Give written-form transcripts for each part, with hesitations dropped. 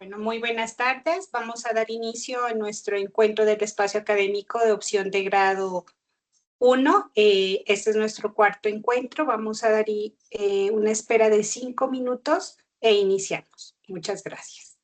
Bueno, muy buenas tardes. Vamos a dar inicio a nuestro encuentro del espacio académico de opción de grado 1. Este es nuestro cuarto encuentro. Vamos a dar una espera de 5 minutos e iniciamos. Muchas gracias.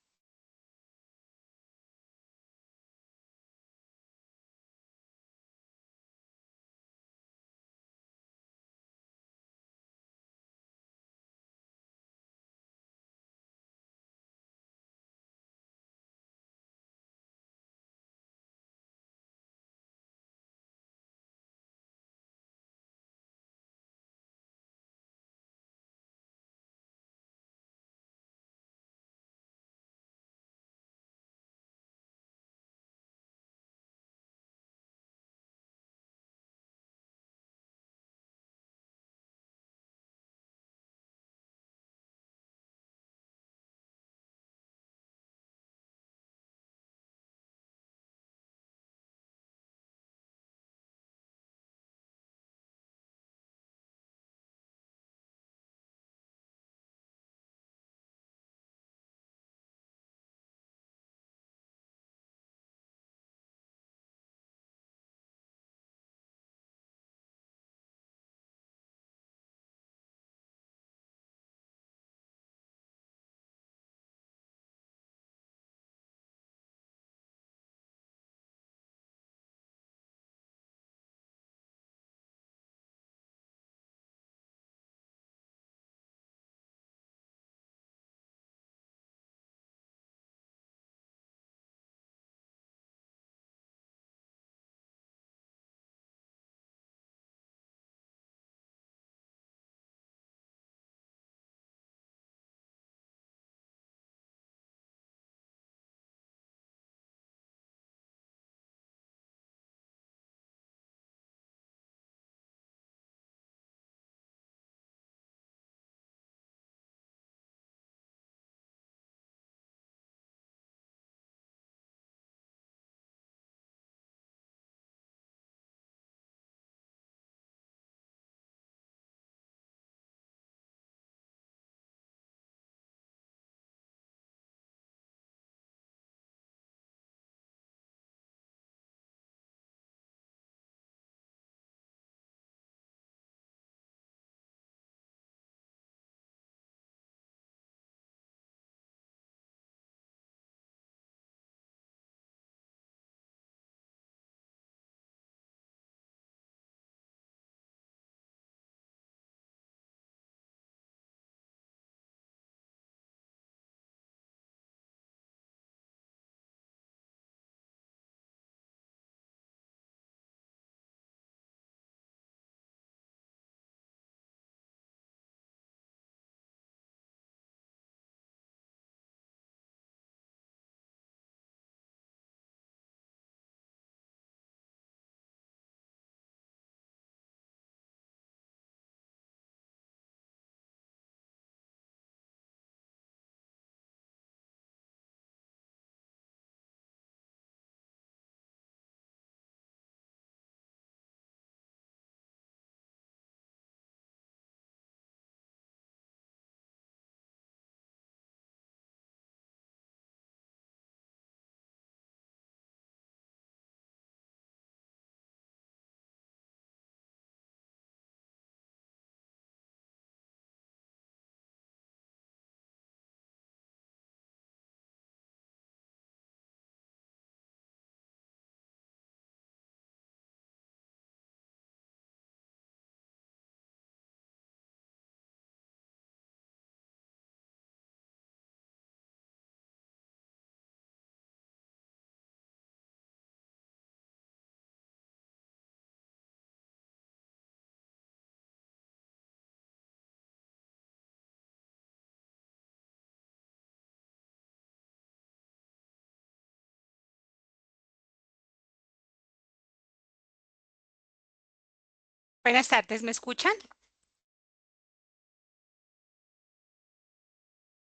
Buenas tardes, ¿me escuchan?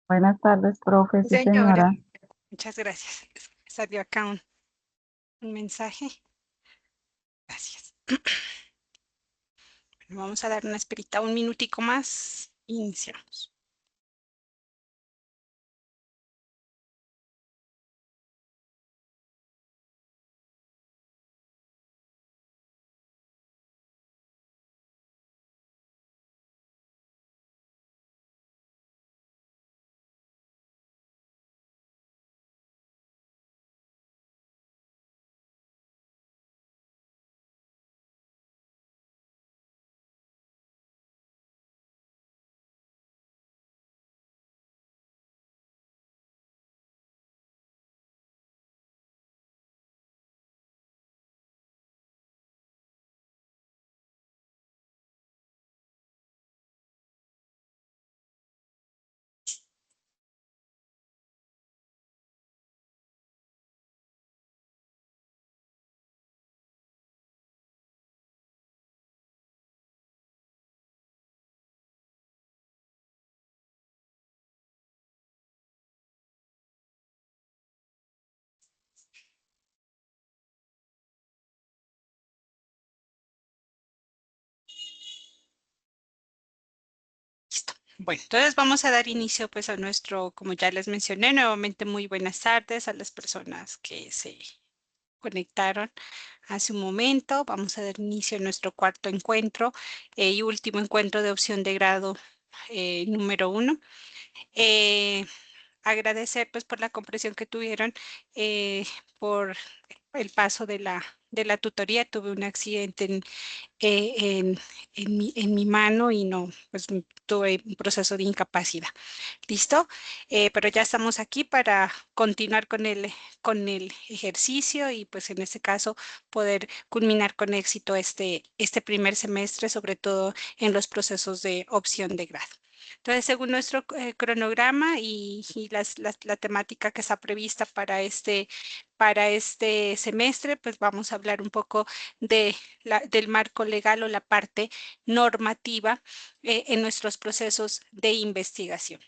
Buenas tardes, profe. Sí, Señora, señora. muchas gracias. Salió acá un mensaje. Gracias. Bueno, vamos a dar una esperita, un minutico más. Iniciamos. Bueno, entonces vamos a dar inicio pues a nuestro, como ya les mencioné, nuevamente muy buenas tardes a las personas que se conectaron hace un momento. Vamos a dar inicio a nuestro cuarto encuentro y último encuentro de opción de grado número 1. Agradecer pues por la comprensión que tuvieron por el paso de la tutoría. Tuve un accidente en mi mano y no, pues tuve un proceso de incapacidad. ¿Listo? Pero ya estamos aquí para continuar con el ejercicio y pues en este caso poder culminar con éxito este primer semestre, sobre todo en los procesos de opción de grado. Entonces, según nuestro cronograma y la temática que está prevista para este semestre, pues vamos a hablar un poco del marco legal o la parte normativa en nuestros procesos de investigación.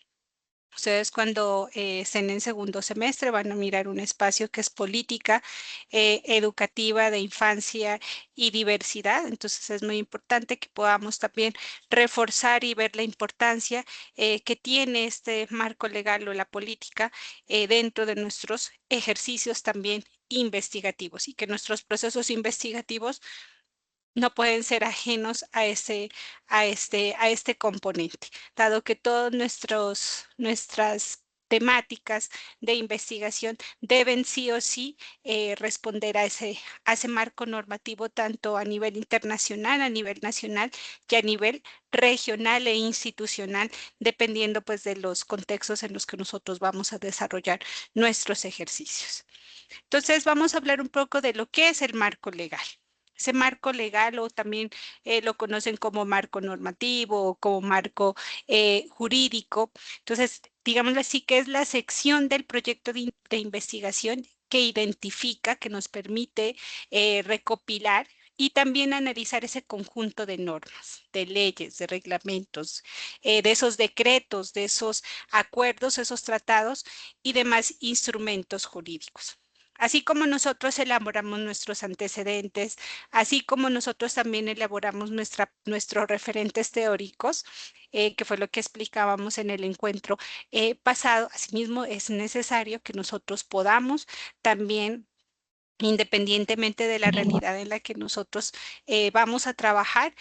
Ustedes cuando estén en segundo semestre van a mirar un espacio que es política educativa de infancia y diversidad. Entonces es muy importante que podamos también reforzar y ver la importancia que tiene este marco legal o la política dentro de nuestros ejercicios también investigativos y que nuestros procesos investigativos no pueden ser ajenos a este componente, dado que todas nuestras temáticas de investigación deben sí o sí responder a ese marco normativo, tanto a nivel internacional, a nivel nacional y a nivel regional e institucional, dependiendo pues de los contextos en los que nosotros vamos a desarrollar nuestros ejercicios. Entonces, vamos a hablar un poco de lo que es el marco legal. Ese marco legal o también lo conocen como marco normativo o como marco jurídico. Entonces, digámoslo así, que es la sección del proyecto de investigación que identifica, que nos permite recopilar y también analizar ese conjunto de normas, de leyes, de reglamentos, de esos decretos, de esos acuerdos, esos tratados y demás instrumentos jurídicos. Así como nosotros elaboramos nuestros antecedentes, así como nosotros también elaboramos nuestros referentes teóricos, que fue lo que explicábamos en el encuentro pasado, asimismo es necesario que nosotros podamos también, independientemente de la realidad en la que nosotros vamos a trabajar,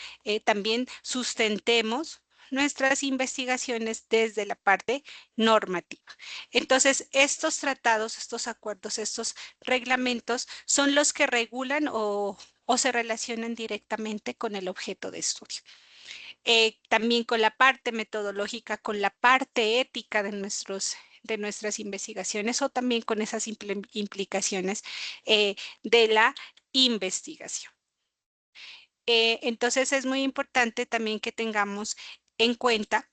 también sustentemos nuestras investigaciones desde la parte normativa. Entonces, estos tratados, estos acuerdos, estos reglamentos son los que regulan o se relacionan directamente con el objeto de estudio. También con la parte metodológica, con la parte ética de nuestras investigaciones o también con esas implicaciones de la investigación. Entonces es muy importante también que tengamos en cuenta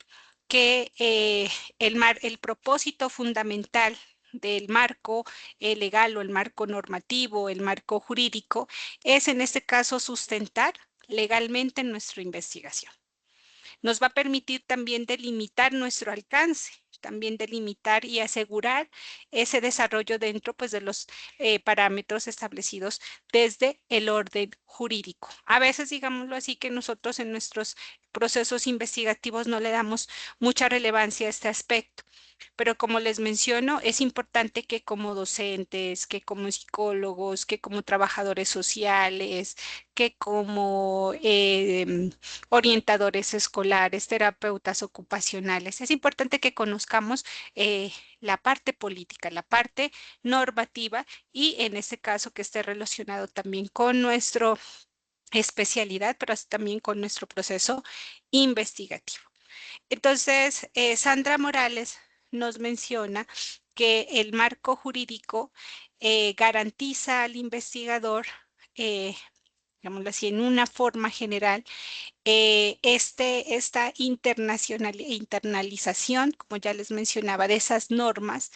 que el propósito fundamental del marco legal o el marco normativo, el marco jurídico, es en este caso sustentar legalmente nuestra investigación. Nos va a permitir también delimitar nuestro alcance, también delimitar y asegurar ese desarrollo dentro pues, de los parámetros establecidos desde el orden jurídico. A veces, digámoslo así, que nosotros en nuestros procesos investigativos no le damos mucha relevancia a este aspecto. Pero como les menciono, es importante que como docentes, que como psicólogos, que como trabajadores sociales, que como orientadores escolares, terapeutas ocupacionales, es importante que conozcamos la parte política, la parte normativa y en este caso que esté relacionado también con nuestra especialidad, pero también con nuestro proceso investigativo. Entonces, Sandra Morales nos menciona que el marco jurídico garantiza al investigador, digámoslo así, en una forma general, esta internalización, como ya les mencionaba, de esas normas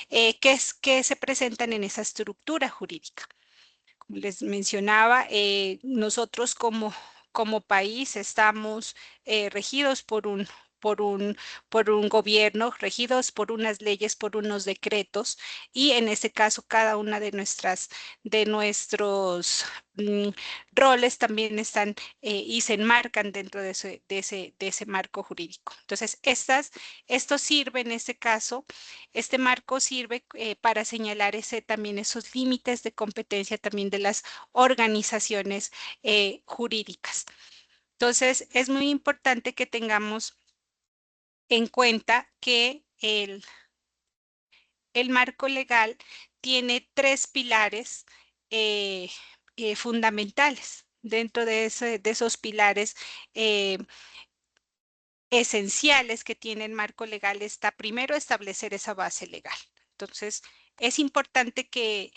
que se presentan en esa estructura jurídica. Como les mencionaba, nosotros como país estamos regidos por un gobierno, regidos por unas leyes, por unos decretos, y en este caso cada una de nuestros roles también están y se enmarcan dentro de ese marco jurídico. Entonces, esto sirve en este caso, este marco sirve para señalar también esos límites de competencia también de las organizaciones jurídicas. Entonces, es muy importante que tengamos en cuenta que el marco legal tiene tres pilares eh, fundamentales. Dentro de esos pilares esenciales que tiene el marco legal está primero establecer esa base legal. Entonces, es importante que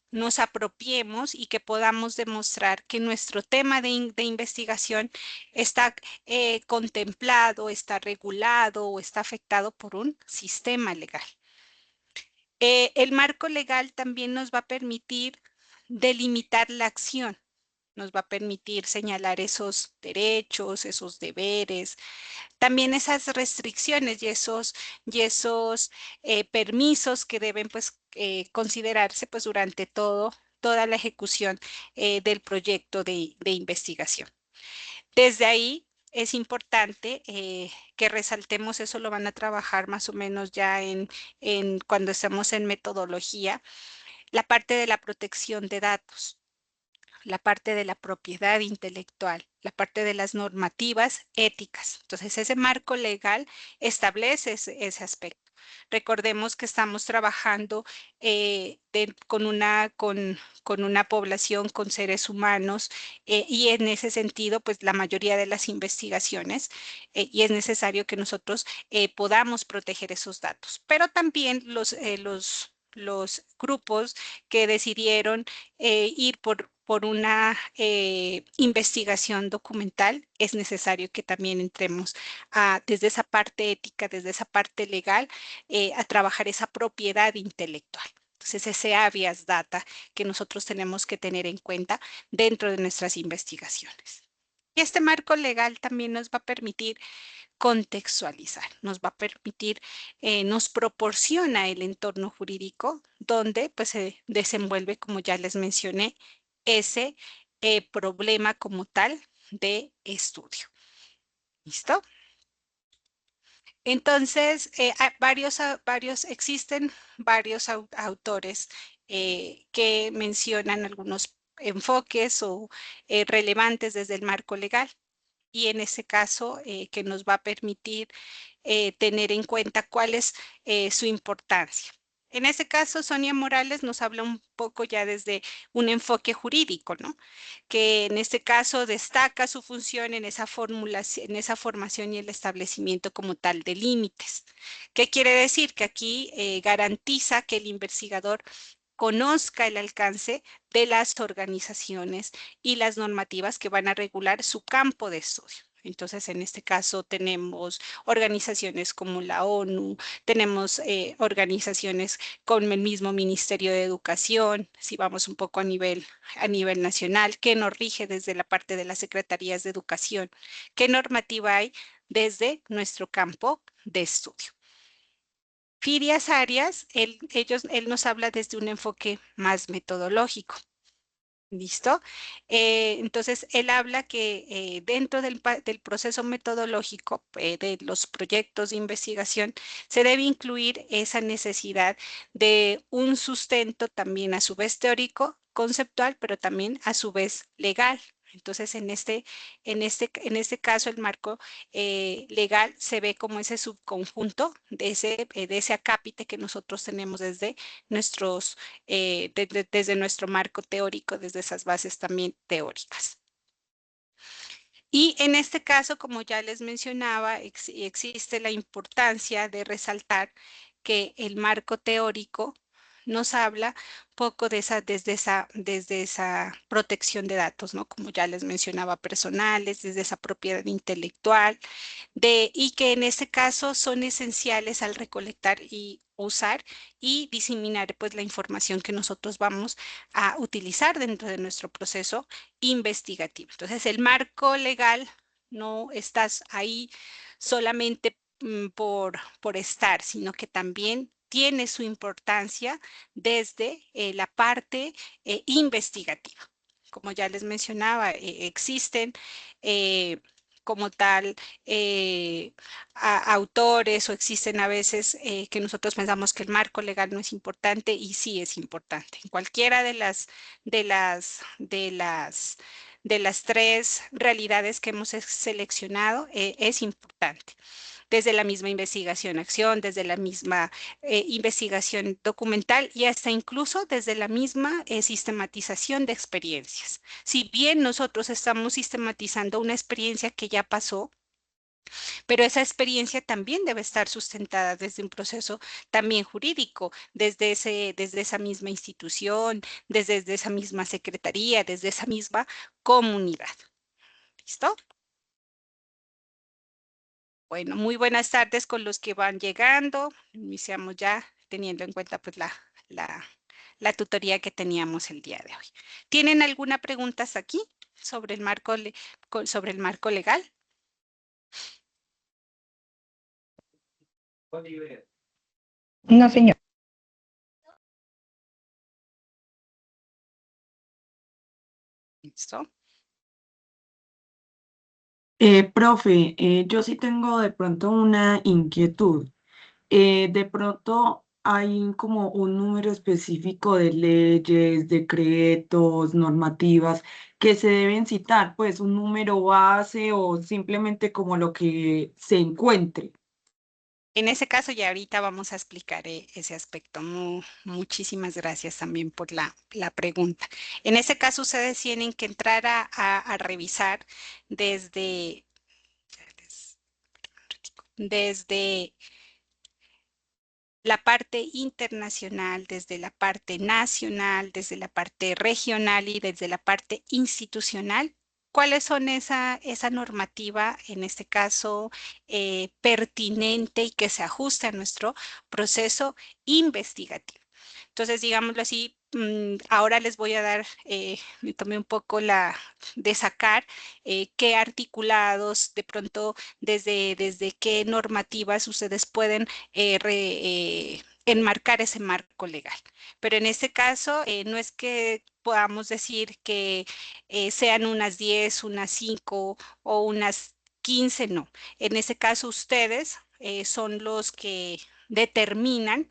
nos apropiemos y que podamos demostrar que nuestro tema de investigación está contemplado, está regulado o está afectado por un sistema legal. El marco legal también nos va a permitir delimitar la acción, nos va a permitir señalar esos derechos, esos deberes, también esas restricciones y esos permisos que deben pues considerarse pues durante toda la ejecución del proyecto de investigación. Desde ahí es importante que resaltemos, eso lo van a trabajar más o menos ya cuando estamos en metodología, la parte de la protección de datos, la parte de la propiedad intelectual, la parte de las normativas éticas. Entonces, ese marco legal establece ese aspecto. Recordemos que estamos trabajando con una población, con seres humanos, y en ese sentido, pues la mayoría de las investigaciones, y es necesario que nosotros podamos proteger esos datos. Pero también los grupos que decidieron ir por una investigación documental, es necesario que también entremos desde esa parte ética, desde esa parte legal, a trabajar esa propiedad intelectual. Entonces, ese habeas data que nosotros tenemos que tener en cuenta dentro de nuestras investigaciones. Y este marco legal también nos va a permitir contextualizar, nos va a permitir, nos proporciona el entorno jurídico donde pues se desenvuelve, como ya les mencioné, ese problema como tal de estudio. ¿Listo? Entonces, existen varios autores que mencionan algunos enfoques o relevantes desde el marco legal, y en ese caso que nos va a permitir tener en cuenta cuál es su importancia. En ese caso, Sonia Morales nos habla un poco ya desde un enfoque jurídico, ¿no? Que en este caso destaca su función en esa en esa formación y el establecimiento como tal de límites. ¿Qué quiere decir? Que aquí garantiza que el investigador conozca el alcance de las organizaciones y las normativas que van a regular su campo de estudio. Entonces, en este caso tenemos organizaciones como la ONU, tenemos organizaciones con el mismo Ministerio de Educación, si vamos un poco a nivel nacional, que nos rige desde la parte de las secretarías de educación, qué normativa hay desde nuestro campo de estudio. Firias Arias, él nos habla desde un enfoque más metodológico. ¿Listo? Entonces, él habla que dentro del proceso metodológico de los proyectos de investigación se debe incluir esa necesidad de un sustento también a su vez teórico, conceptual, pero también a su vez legal. Entonces, en este caso, el marco legal se ve como ese subconjunto de ese acápite que nosotros tenemos desde nuestro marco teórico, desde esas bases también teóricas. Y en este caso, como ya les mencionaba, existe la importancia de resaltar que el marco teórico nos habla poco desde esa protección de datos, ¿no? Como ya les mencionaba, personales, desde esa propiedad intelectual, y que en este caso son esenciales al recolectar y usar y diseminar pues la información que nosotros vamos a utilizar dentro de nuestro proceso investigativo. Entonces, el marco legal no estás ahí solamente por estar, sino que también tiene su importancia desde la parte investigativa. Como ya les mencionaba, existen eh, como tal autores o existen a veces que nosotros pensamos que el marco legal no es importante y sí es importante. En cualquiera de las, de las, de las tres realidades que hemos seleccionado es importante desde la misma investigación-acción, desde la misma investigación documental y hasta incluso desde la misma sistematización de experiencias. Si bien nosotros estamos sistematizando una experiencia que ya pasó, pero esa experiencia también debe estar sustentada desde un proceso también jurídico, desde esa misma institución, desde esa misma secretaría, desde esa misma comunidad. ¿Listo? Bueno, muy buenas tardes con los que van llegando. Iniciamos ya teniendo en cuenta pues la, la tutoría que teníamos el día de hoy. ¿Tienen alguna pregunta hasta aquí sobre el sobre el marco legal? No, señor. ¿Listo? Profe, yo sí tengo de pronto una inquietud. De pronto hay como un número específico de leyes, decretos, normativas que se deben citar, pues un número base o simplemente como lo que se encuentre. En ese caso ya ahorita vamos a explicar ese aspecto. Muchísimas gracias también por la pregunta. En ese caso ustedes tienen que entrar a revisar desde, desde la parte internacional, desde la parte nacional, desde la parte regional y desde la parte institucional. ¿Cuáles son esa normativa, en este caso, pertinente y que se ajuste a nuestro proceso investigativo? Entonces, digámoslo así, ahora les voy a dar, me tomé un poco de sacar qué articulados, de pronto, desde qué normativas ustedes pueden enmarcar ese marco legal. Pero en este caso, no es que podamos decir que sean unas 10, unas 5 o unas 15, no. En ese caso, ustedes son los que determinan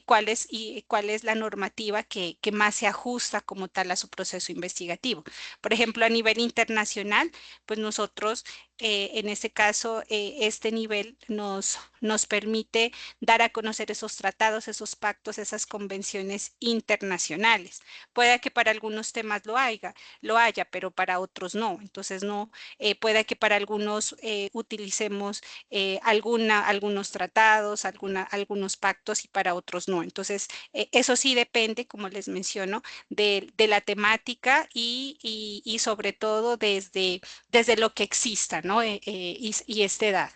cuál es la normativa que más se ajusta como tal a su proceso investigativo. Por ejemplo, a nivel internacional, pues nosotros en este caso, este nivel nos permite dar a conocer esos tratados, esos pactos, esas convenciones internacionales. Puede que para algunos temas lo haya, pero para otros no. Entonces, no, puede que para algunos utilicemos algunos tratados, algunos pactos y para otros no. Entonces, eso sí depende, como les menciono, de la temática y sobre todo desde lo que exista, ¿no? Y esta edad.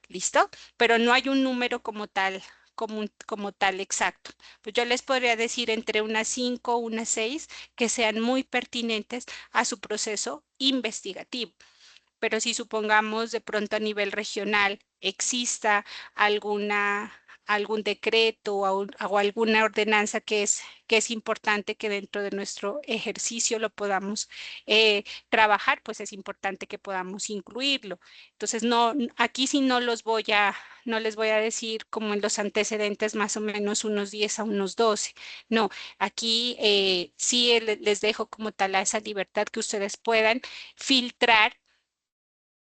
¿Listo? Pero no hay un número como tal, como tal exacto. Pues yo les podría decir entre unas 5 o unas 6 que sean muy pertinentes a su proceso investigativo. Pero si supongamos de pronto a nivel regional exista alguna, algún decreto o alguna ordenanza que es importante que dentro de nuestro ejercicio lo podamos trabajar, pues es importante que podamos incluirlo. Entonces, no, aquí sí no les voy a decir como en los antecedentes más o menos unos 10 a unos 12. No, aquí sí les dejo como tal a esa libertad que ustedes puedan filtrar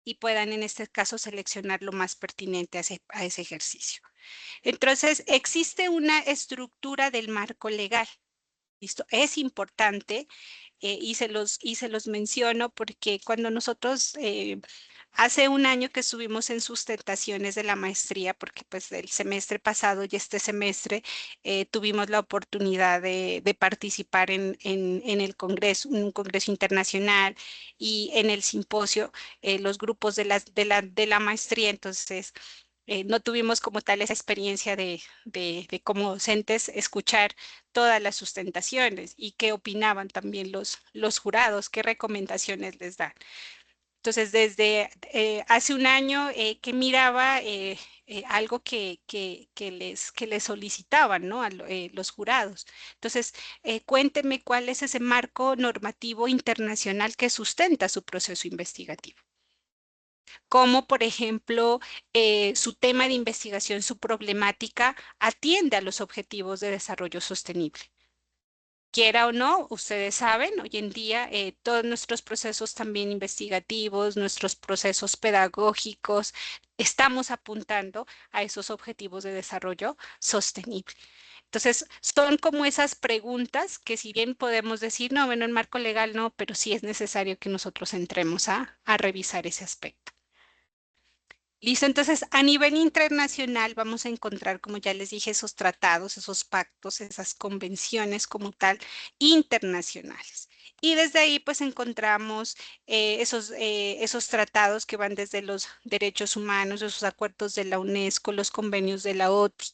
y puedan en este caso seleccionar lo más pertinente a ese ejercicio. Entonces, existe una estructura del marco legal. ¿Listo? Es importante y se los menciono porque cuando nosotros hace un año que estuvimos en sustentaciones de la maestría, porque pues el semestre pasado y este semestre tuvimos la oportunidad de participar en el congreso, en un congreso internacional y en el simposio, los grupos de la maestría, entonces no tuvimos como tal esa experiencia de como docentes escuchar todas las sustentaciones y qué opinaban también los jurados, qué recomendaciones les dan. Entonces, desde hace un año que miraba algo que les solicitaban, ¿no? Los jurados. Entonces, cuénteme cuál es ese marco normativo internacional que sustenta su proceso investigativo. Como, por ejemplo, su tema de investigación, su problemática, atiende a los objetivos de desarrollo sostenible. Quiera o no, ustedes saben, hoy en día todos nuestros procesos también investigativos, nuestros procesos pedagógicos, estamos apuntando a esos objetivos de desarrollo sostenible. Entonces, son como esas preguntas que si bien podemos decir, no, bueno, en marco legal no, pero sí es necesario que nosotros entremos a revisar ese aspecto. Listo, entonces a nivel internacional vamos a encontrar, como ya les dije, esos tratados, esos pactos, esas convenciones como tal, internacionales. Y desde ahí pues encontramos esos tratados que van desde los derechos humanos, esos acuerdos de la UNESCO, los convenios de la OTI.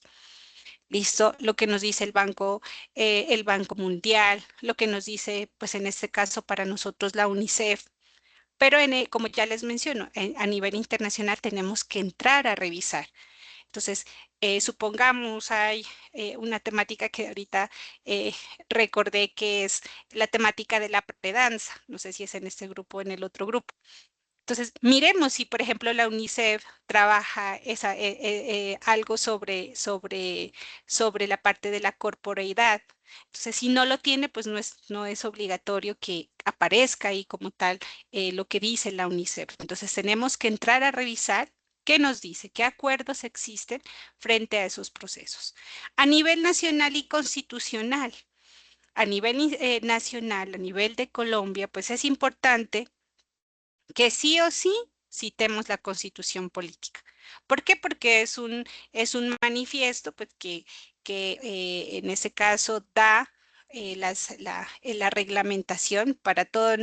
Listo, lo que nos dice el Banco Mundial, lo que nos dice, pues en este caso para nosotros la UNICEF. Pero como ya les menciono, a nivel internacional tenemos que entrar a revisar. Entonces, supongamos hay una temática que ahorita eh, recordé que es la temática de la predanza. No sé si es en este grupo o en el otro grupo. Entonces, miremos si, por ejemplo, la UNICEF trabaja algo sobre la parte de la corporeidad. Entonces, si no lo tiene, pues no es obligatorio que aparezca ahí como tal lo que dice la UNICEF. Entonces, tenemos que entrar a revisar qué nos dice, qué acuerdos existen frente a esos procesos. A nivel nacional y constitucional, a nivel nacional, a nivel de Colombia, pues es importante que sí o sí citemos la Constitución política. ¿Por qué? Porque es un manifiesto pues, que en ese caso da la reglamentación para todo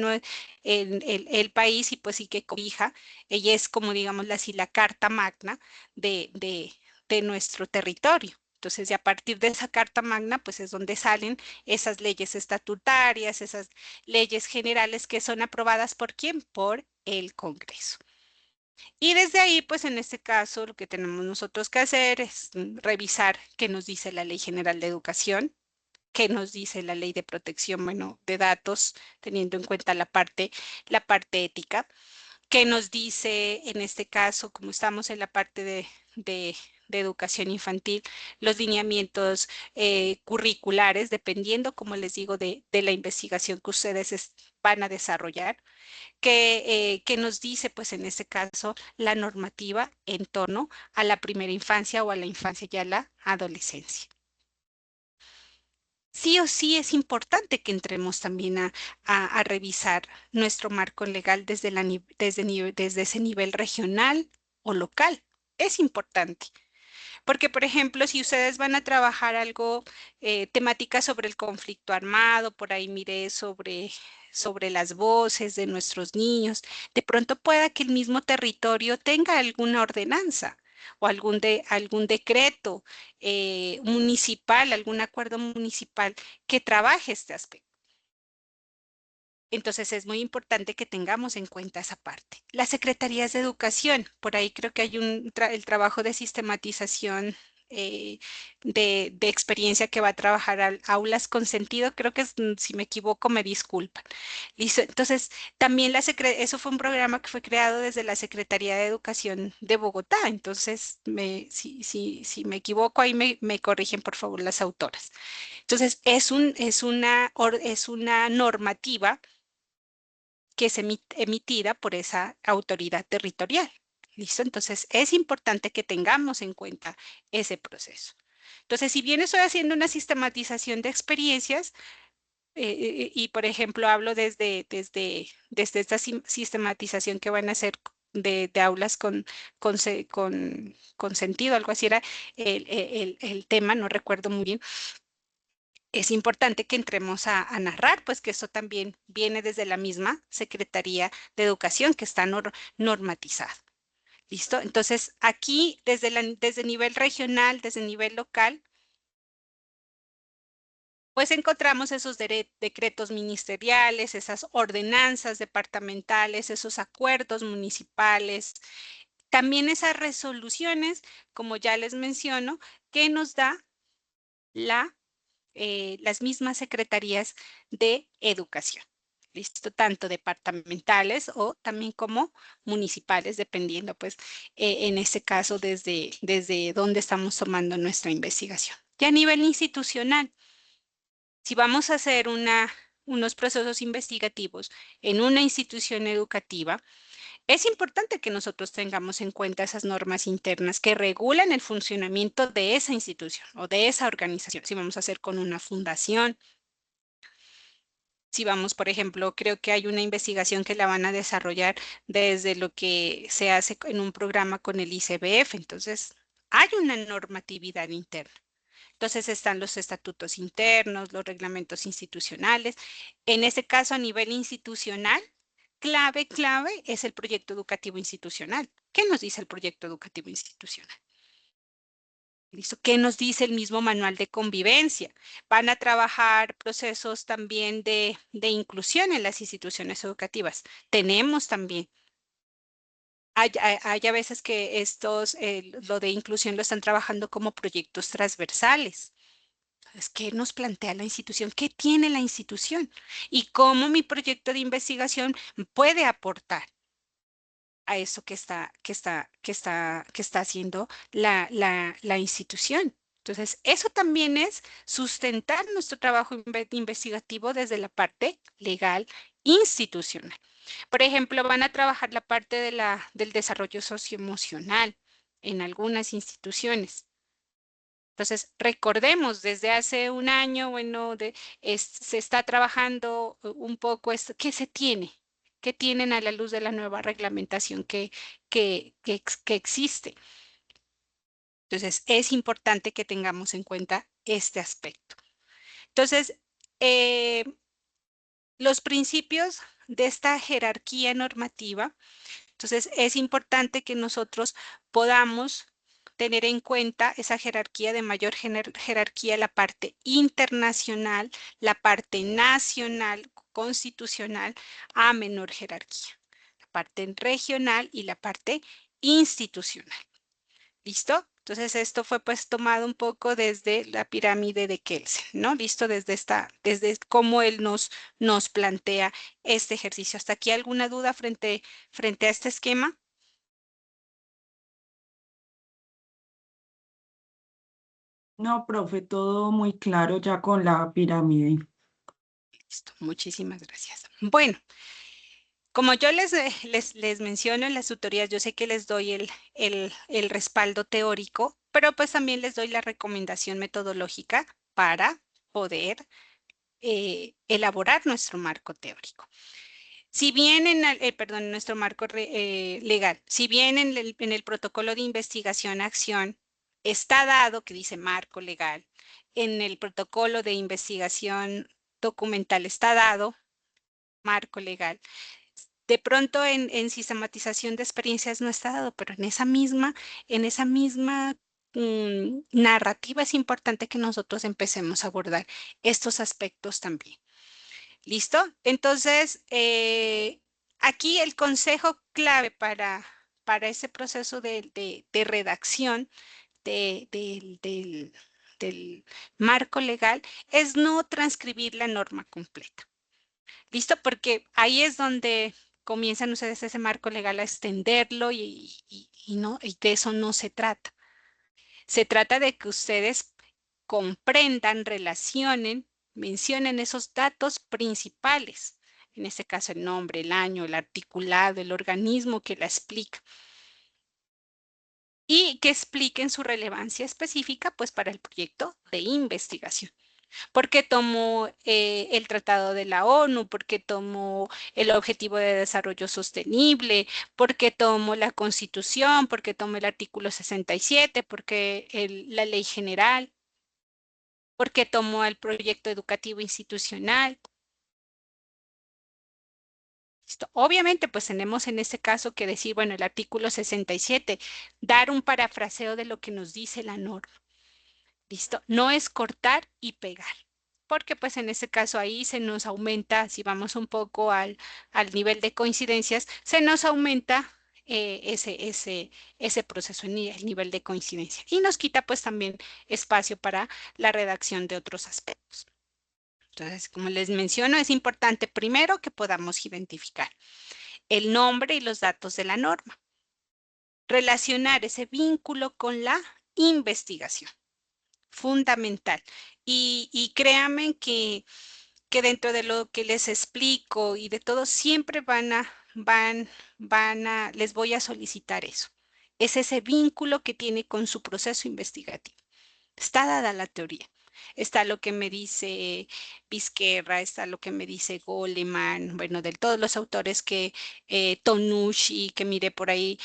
el país y pues sí que cobija. Ella es como digamos así la carta magna de nuestro territorio. Entonces, y a partir de esa carta magna, pues es donde salen esas leyes estatutarias, esas leyes generales que son aprobadas por quién? Por el Congreso. Y desde ahí, pues en este caso, lo que tenemos nosotros que hacer es revisar qué nos dice la Ley General de Educación, qué nos dice la Ley de Protección, bueno, de datos, teniendo en cuenta la parte ética, qué nos dice en este caso, como estamos en la parte de educación infantil, los lineamientos curriculares, dependiendo, como les digo, de la investigación que ustedes van a desarrollar que nos dice, pues en este caso, la normativa en torno a la primera infancia o a la infancia y a la adolescencia. Sí o sí es importante que entremos también a revisar nuestro marco legal desde ese nivel regional o local. Es importante. Porque, por ejemplo, si ustedes van a trabajar algo, temática sobre el conflicto armado, por ahí miré sobre las voces de nuestros niños, de pronto pueda que el mismo territorio tenga alguna ordenanza o algún decreto municipal, algún acuerdo municipal que trabaje este aspecto. Entonces es muy importante que tengamos en cuenta esa parte. Las secretarías de educación, por ahí creo que hay el trabajo de sistematización eh, de experiencia que va a trabajar aulas con sentido. Creo que si me equivoco, me disculpan. Listo. Entonces, también eso fue un programa que fue creado desde la Secretaría de Educación de Bogotá. Entonces, si me equivoco, ahí me corrigen, por favor, las autoras. Entonces, es una normativa que es emitida por esa autoridad territorial. ¿Listo? Entonces, es importante que tengamos en cuenta ese proceso. Entonces, si bien estoy haciendo una sistematización de experiencias, y, por ejemplo, hablo desde esta sistematización que van a hacer de aulas con sentido, algo así era el tema, no recuerdo muy bien, es importante que entremos a narrar, pues que eso también viene desde la misma Secretaría de Educación que está normatizado. ¿Listo? Entonces, aquí desde nivel regional, desde nivel local, pues encontramos esos decretos ministeriales, esas ordenanzas departamentales, esos acuerdos municipales, también esas resoluciones, como ya les menciono, que nos da las mismas secretarías de educación. ¿Listo? Tanto departamentales o también como municipales, dependiendo, pues, en este caso, desde dónde estamos tomando nuestra investigación. Y a nivel institucional, si vamos a hacer unos procesos investigativos en una institución educativa, es importante que nosotros tengamos en cuenta esas normas internas que regulan el funcionamiento de esa institución o de esa organización. Si vamos a hacer con una fundación, si vamos, por ejemplo, creo que hay una investigación que la van a desarrollar desde lo que se hace en un programa con el ICBF. Entonces, hay una normatividad interna. Entonces están los estatutos internos, los reglamentos institucionales. En este caso, a nivel institucional, clave es el proyecto educativo institucional. ¿Qué nos dice el proyecto educativo institucional? ¿Listo? ¿Qué nos dice el mismo manual de convivencia? Van a trabajar procesos también de inclusión en las instituciones educativas. Tenemos también. Hay a veces que lo de inclusión lo están trabajando como proyectos transversales. Entonces, ¿qué nos plantea la institución? ¿Qué tiene la institución? ¿Y cómo mi proyecto de investigación puede aportar a eso que está haciendo la institución? Entonces, eso también es sustentar nuestro trabajo investigativo desde la parte legal institucional. Por ejemplo, van a trabajar la parte del desarrollo socioemocional en algunas instituciones. Entonces, recordemos, desde hace un año, bueno, se está trabajando un poco esto. ¿Qué se tiene? ¿Qué tienen a la luz de la nueva reglamentación que existe? Entonces, es importante que tengamos en cuenta este aspecto. Entonces, eh, los principios de esta jerarquía normativa. Entonces, es importante que nosotros podamos tener en cuenta esa jerarquía de mayor jerarquía, la parte internacional, la parte nacional, constitucional, a menor jerarquía, la parte regional y la parte institucional. ¿Listo? Entonces esto fue pues tomado un poco desde la pirámide de Kelsen, ¿no? Listo, desde cómo él nos plantea este ejercicio. ¿Hasta aquí alguna duda frente a este esquema? No, profe, todo muy claro ya con la pirámide. Listo, muchísimas gracias. Bueno, como yo les menciono en las tutorías, yo sé que les doy el respaldo teórico, pero pues también les doy la recomendación metodológica para poder elaborar nuestro marco teórico. Si bien perdón, en nuestro marco legal, si bien en el protocolo de investigación-acción está dado que dice marco legal, en el protocolo de investigación documental está dado marco legal. De pronto en sistematización de experiencias no está dado, pero en esa misma narrativa es importante que nosotros empecemos a abordar estos aspectos también. ¿Listo? Entonces, aquí el consejo clave para ese proceso de redacción del marco legal es no transcribir la norma completa. ¿Listo? Porque ahí es donde comienzan ustedes ese marco legal a extenderlo y de eso no se trata. Se trata de que ustedes comprendan, relacionen, mencionen esos datos principales. En este caso, el nombre, el año, el articulado, el organismo que la explica. Y que expliquen su relevancia específica, pues, para el proyecto de investigación. ¿Por qué tomó el Tratado de la ONU? ¿Por qué tomó el Objetivo de Desarrollo Sostenible? ¿Por qué tomó la Constitución? ¿Por qué tomó el artículo 67? ¿Por qué la Ley General? ¿Por qué tomó el proyecto educativo institucional? ¿Listo? Obviamente, pues tenemos en este caso que decir, bueno, el artículo 67, dar un parafraseo de lo que nos dice la norma. ¿Listo? No es cortar y pegar. porque pues en este caso ahí se nos aumenta, si vamos un poco al nivel de coincidencias, se nos aumenta ese proceso, el nivel de coincidencia. Y nos quita pues también espacio para la redacción de otros aspectos. Entonces, como les menciono, es importante primero que podamos identificar el nombre y los datos de la norma. Relacionar ese vínculo con la investigación. Fundamental. Y créanme que dentro de lo que les explico y de todo, siempre les voy a solicitar eso. Es ese vínculo que tiene con su proceso investigativo. Está dada la teoría. Está lo que me dice Vizquerra, está lo que me dice Goleman, bueno, de todos los autores que Tonucci, que mire por ahí,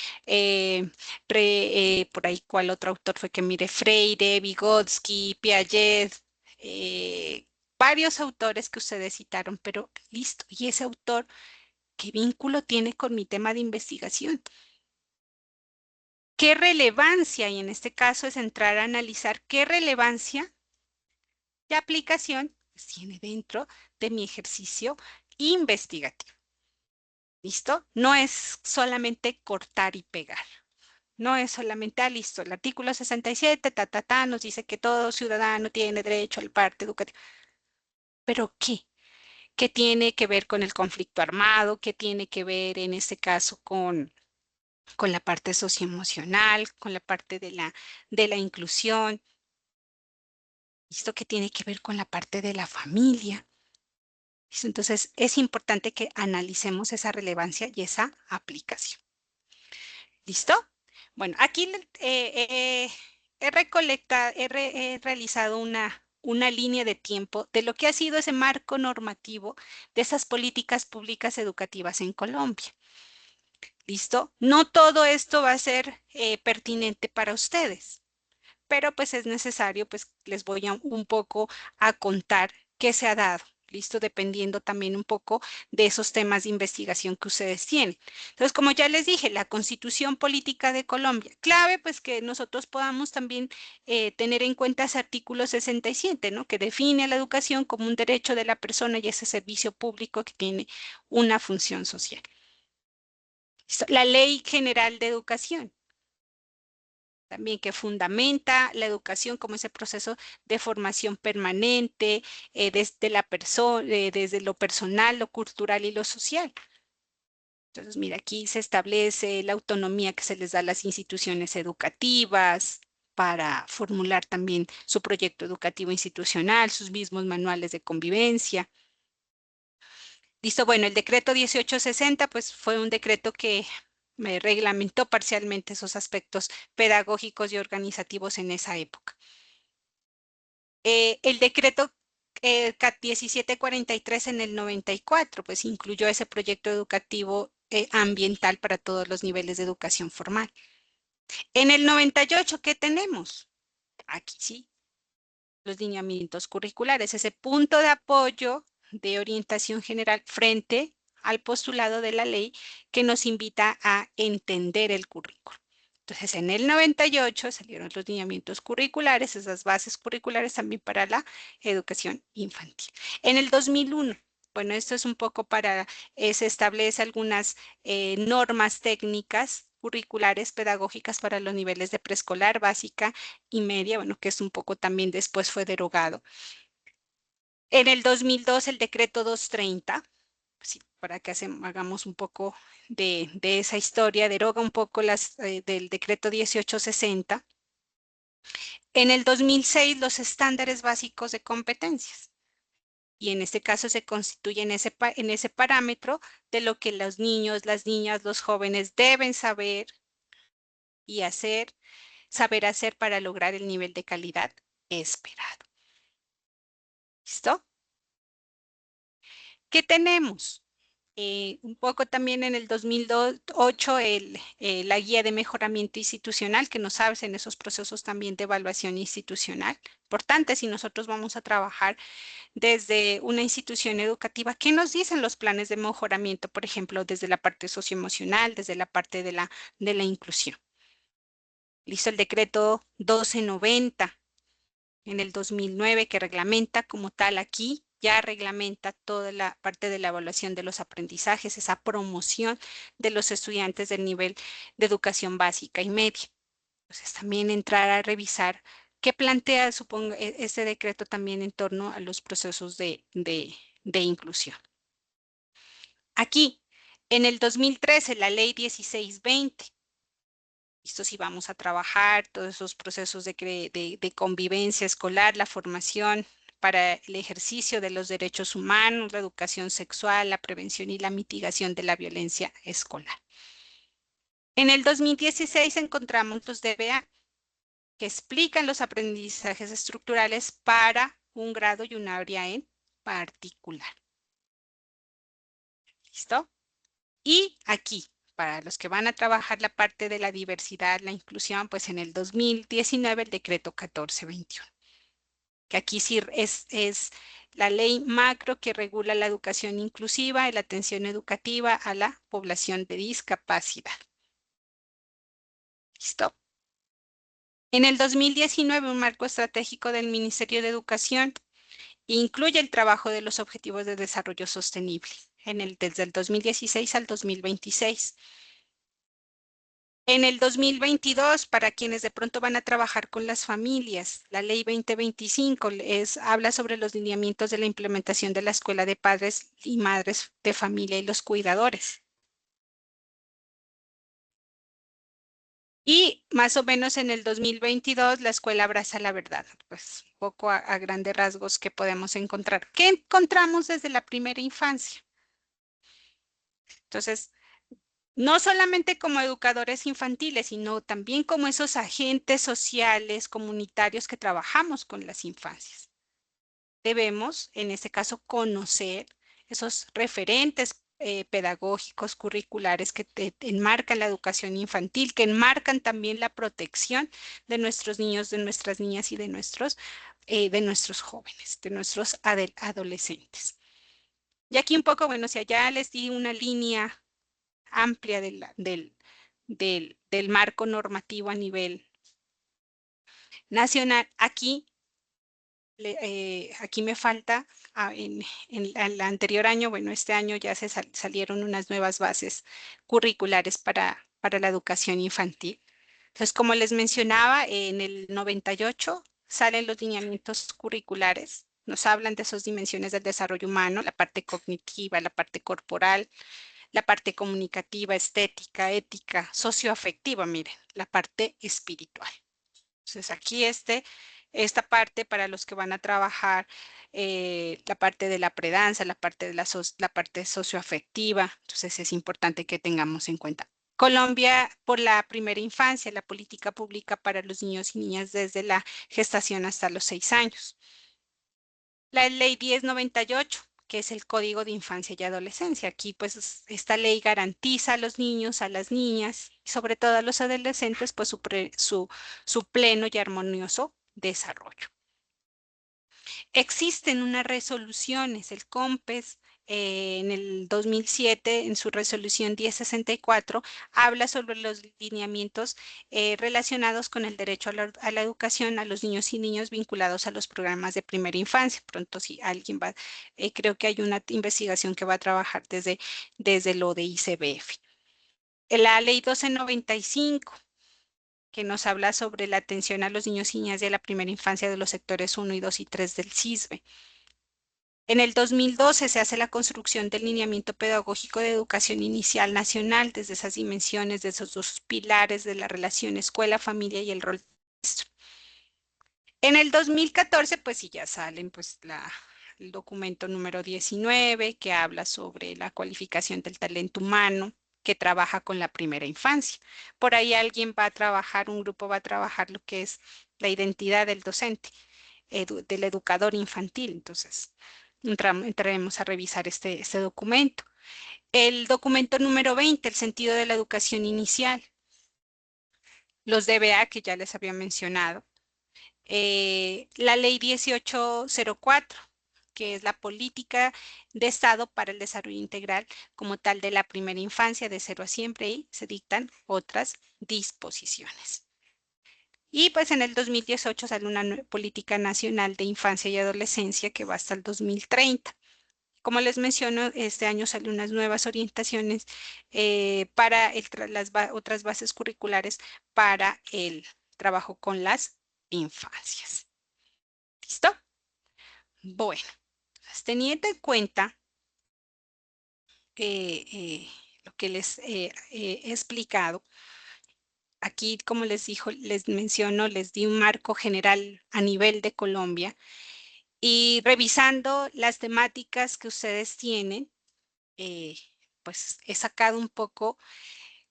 por ahí cuál otro autor fue que mire, Freire, Vygotsky, Piaget, eh, varios autores que ustedes citaron, pero listo. ¿Y ese autor qué vínculo tiene con mi tema de investigación? ¿Qué relevancia? Y en este caso es entrar a analizar qué relevancia de aplicación pues, tiene dentro de mi ejercicio investigativo. ¿Listo? No es solamente cortar y pegar. No es solamente, listo, el artículo 67, nos dice que todo ciudadano tiene derecho al parte educativo. ¿Pero qué? ¿Qué tiene que ver con el conflicto armado? ¿Qué tiene que ver en este caso con la parte socioemocional, con la parte de la inclusión? ¿Esto qué tiene que ver con la parte de la familia? Entonces, es importante que analicemos esa relevancia y esa aplicación. ¿Listo? Bueno, aquí he realizado una línea de tiempo de lo que ha sido ese marco normativo de esas políticas públicas educativas en Colombia. ¿Listo? No todo esto va a ser pertinente para ustedes, pero pues es necesario, pues les voy un poco a contar qué se ha dado. ¿Listo? Dependiendo también un poco de esos temas de investigación que ustedes tienen. Entonces, como ya les dije, la Constitución Política de Colombia, clave pues que nosotros podamos también tener en cuenta ese artículo 67, ¿no? Que define a la educación como un derecho de la persona y ese servicio público que tiene una función social. ¿Listo? La Ley General de Educación, también que fundamenta la educación como ese proceso de formación permanente desde la persona, desde lo personal, lo cultural y lo social. Entonces, mira, aquí se establece la autonomía que se les da a las instituciones educativas para formular también su proyecto educativo institucional, sus mismos manuales de convivencia. Listo, bueno, el decreto 1860, pues fue un decreto que me reglamentó parcialmente esos aspectos pedagógicos y organizativos en esa época. El decreto 1743 en el 94, pues incluyó ese proyecto educativo ambiental para todos los niveles de educación formal. En el 98, ¿qué tenemos? Aquí sí, los lineamientos curriculares, ese punto de apoyo de orientación general frente al postulado de la ley que nos invita a entender el currículo. Entonces, en el 98 salieron los lineamientos curriculares, esas bases curriculares también para la educación infantil. En el 2001, bueno, esto es un poco para, se establece algunas normas técnicas curriculares pedagógicas para los niveles de preescolar, básica y media, bueno, que es un poco también después fue derogado. En el 2002, el decreto 230, sí, para que hagamos un poco de esa historia, deroga un poco del decreto 1860. En el 2006, los estándares básicos de competencias. Y en este caso se constituye en ese parámetro de lo que los niños, las niñas, los jóvenes deben saber y saber hacer para lograr el nivel de calidad esperado. ¿Listo? ¿Qué tenemos? Un poco también en el 2008 la guía de mejoramiento institucional que nos hace en esos procesos también de evaluación institucional. Importante si nosotros vamos a trabajar desde una institución educativa, ¿qué nos dicen los planes de mejoramiento? Por ejemplo, desde la parte socioemocional, desde la parte de la inclusión. Listo, el decreto 1290. en el 2009 que reglamenta como tal aquí, ya reglamenta toda la parte de la evaluación de los aprendizajes, esa promoción de los estudiantes del nivel de educación básica y media. Entonces también entrar a revisar qué plantea, supongo, este decreto también en torno a los procesos de inclusión. Aquí, en el 2013, la ley 1620. Esto sí vamos a trabajar todos esos procesos de convivencia escolar, la formación para el ejercicio de los derechos humanos, la educación sexual, la prevención y la mitigación de la violencia escolar. En el 2016 encontramos los DBA, que explican los aprendizajes estructurales para un grado y un área en particular. ¿Listo? Y aquí, para los que van a trabajar la parte de la diversidad, la inclusión, pues en el 2019 el decreto 1421, que aquí sí es la ley macro que regula la educación inclusiva y la atención educativa a la población de discapacidad. ¿Listo? En el 2019, un marco estratégico del Ministerio de Educación incluye el trabajo de los Objetivos de Desarrollo Sostenible desde el 2016 al 2026. En el 2022, para quienes de pronto van a trabajar con las familias, la ley 2025 habla sobre los lineamientos de la implementación de la escuela de padres y madres de familia y los cuidadores. Y más o menos en el 2022 la escuela abraza la verdad, pues un poco a grandes rasgos que podemos encontrar. ¿Qué encontramos desde la primera infancia? Entonces, no solamente como educadores infantiles, sino también como esos agentes sociales, comunitarios que trabajamos con las infancias. Debemos, en este caso, conocer esos referentes pedagógicos, curriculares que enmarcan la educación infantil, que enmarcan también la protección de nuestros niños, de nuestras niñas y de nuestros jóvenes, de nuestros adolescentes. Y aquí un poco, bueno, si allá les di una línea amplia del marco normativo a nivel nacional, aquí me falta, en el anterior año, bueno, este año ya se salieron unas nuevas bases curriculares para la educación infantil. Entonces, como les mencionaba, en el 98 salen los lineamientos curriculares. Nos hablan de esas dimensiones del desarrollo humano, la parte cognitiva, la parte corporal, la parte comunicativa, estética, ética, socioafectiva, miren, la parte espiritual. Entonces, aquí esta parte para los que van a trabajar la parte de la predanza, la parte de la parte socioafectiva, entonces es importante que tengamos en cuenta. Colombia, por la primera infancia, la política pública para los niños y niñas desde la gestación hasta los 6 años. La ley 1098, que es el Código de Infancia y Adolescencia. Aquí, pues, esta ley garantiza a los niños, a las niñas y sobre todo a los adolescentes, pues, su pleno y armonioso desarrollo. Existen unas resoluciones, el COMPES en el 2007, en su resolución 1064, habla sobre los lineamientos relacionados con el derecho a la educación a los niños y niñas vinculados a los programas de primera infancia. Pronto si alguien va, creo que hay una investigación que va a trabajar desde lo de ICBF. La ley 1295 que nos habla sobre la atención a los niños y niñas de la primera infancia de los sectores 1 y 2 y 3 del CISBE. En el 2012 se hace la construcción del lineamiento pedagógico de educación inicial nacional desde esas dimensiones, de esos dos pilares de la relación escuela, familia y el rol de maestro. En el 2014, pues sí, ya salen pues el documento número 19 que habla sobre la cualificación del talento humano que trabaja con la primera infancia. Por ahí alguien va a trabajar, un grupo va a trabajar lo que es la identidad del docente, del educador infantil. Entonces, entraremos a revisar este documento. El documento número 20, el sentido de la educación inicial. Los DBA que ya les había mencionado. La ley 1804, que es la política de Estado para el desarrollo integral como tal de la primera infancia de 0 a siempre y se dictan otras disposiciones. Y pues en el 2018 sale una política nacional de infancia y adolescencia que va hasta el 2030. Como les menciono, este año salen unas nuevas orientaciones para otras bases curriculares para el trabajo con las infancias. ¿Listo? Bueno, entonces, teniendo en cuenta lo que les he explicado, aquí, como les menciono, les di un marco general a nivel de Colombia y revisando las temáticas que ustedes tienen, eh, pues he sacado un poco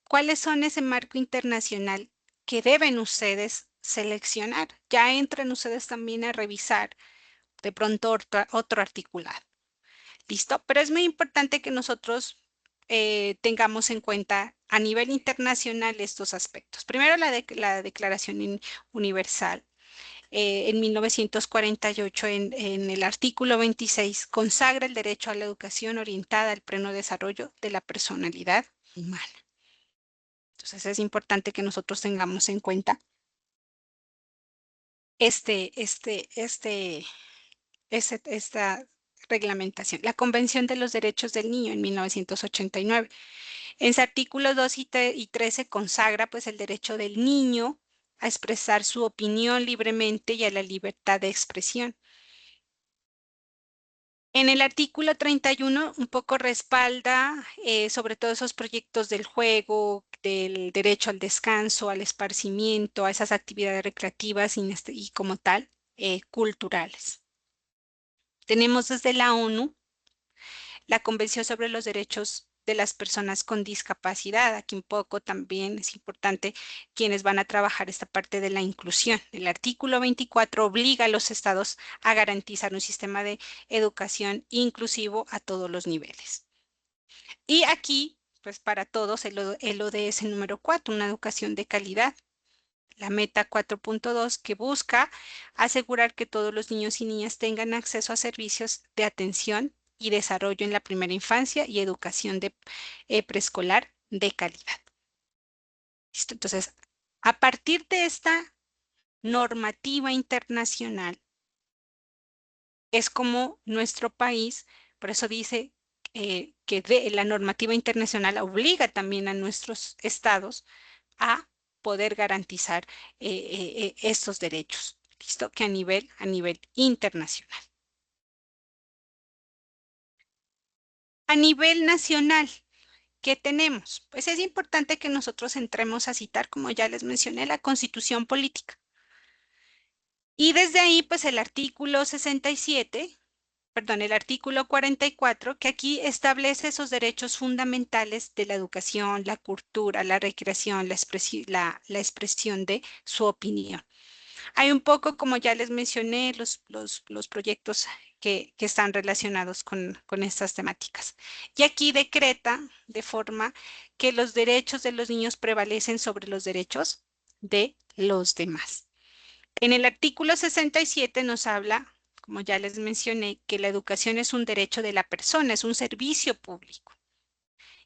cuáles son ese marco internacional que deben ustedes seleccionar. Ya entran ustedes también a revisar de pronto otro articulado. ¿Listo? Pero es muy importante que nosotros tengamos en cuenta a nivel internacional estos aspectos. Primero, la Declaración Universal. En 1948, en el artículo 26, consagra el derecho a la educación orientada al pleno desarrollo de la personalidad humana. Entonces, es importante que nosotros tengamos en cuenta esta reglamentación. La Convención de los Derechos del Niño en 1989. En sus artículos 2 y 13 consagra pues el derecho del niño a expresar su opinión libremente y a la libertad de expresión. En el artículo 31 un poco respalda sobre todo esos proyectos del juego, del derecho al descanso, al esparcimiento, a esas actividades recreativas y como tal, culturales. Tenemos desde la ONU la Convención sobre los Derechos de las Personas con Discapacidad. Aquí un poco también es importante quienes van a trabajar esta parte de la inclusión. El artículo 24 obliga a los estados a garantizar un sistema de educación inclusivo a todos los niveles. Y aquí, pues para todos, el ODS número 4, una educación de calidad. La meta 4.2 que busca asegurar que todos los niños y niñas tengan acceso a servicios de atención y desarrollo en la primera infancia y educación preescolar de calidad. ¿Listo? Entonces, a partir de esta normativa internacional, es como nuestro país, por eso dice que la normativa internacional obliga también a nuestros estados a poder garantizar estos derechos, ¿listo? Que a nivel internacional. A nivel nacional, ¿qué tenemos? Pues es importante que nosotros entremos a citar, como ya les mencioné, la Constitución Política. Y desde ahí, pues el artículo 67, perdón, el artículo 44, que aquí establece esos derechos fundamentales de la educación, la cultura, la recreación, la expresión de su opinión. Hay un poco, como ya les mencioné, los proyectos que están relacionados con estas temáticas. Y aquí decreta de forma que los derechos de los niños prevalecen sobre los derechos de los demás. En el artículo 67 nos habla, como ya les mencioné, que la educación es un derecho de la persona, es un servicio público.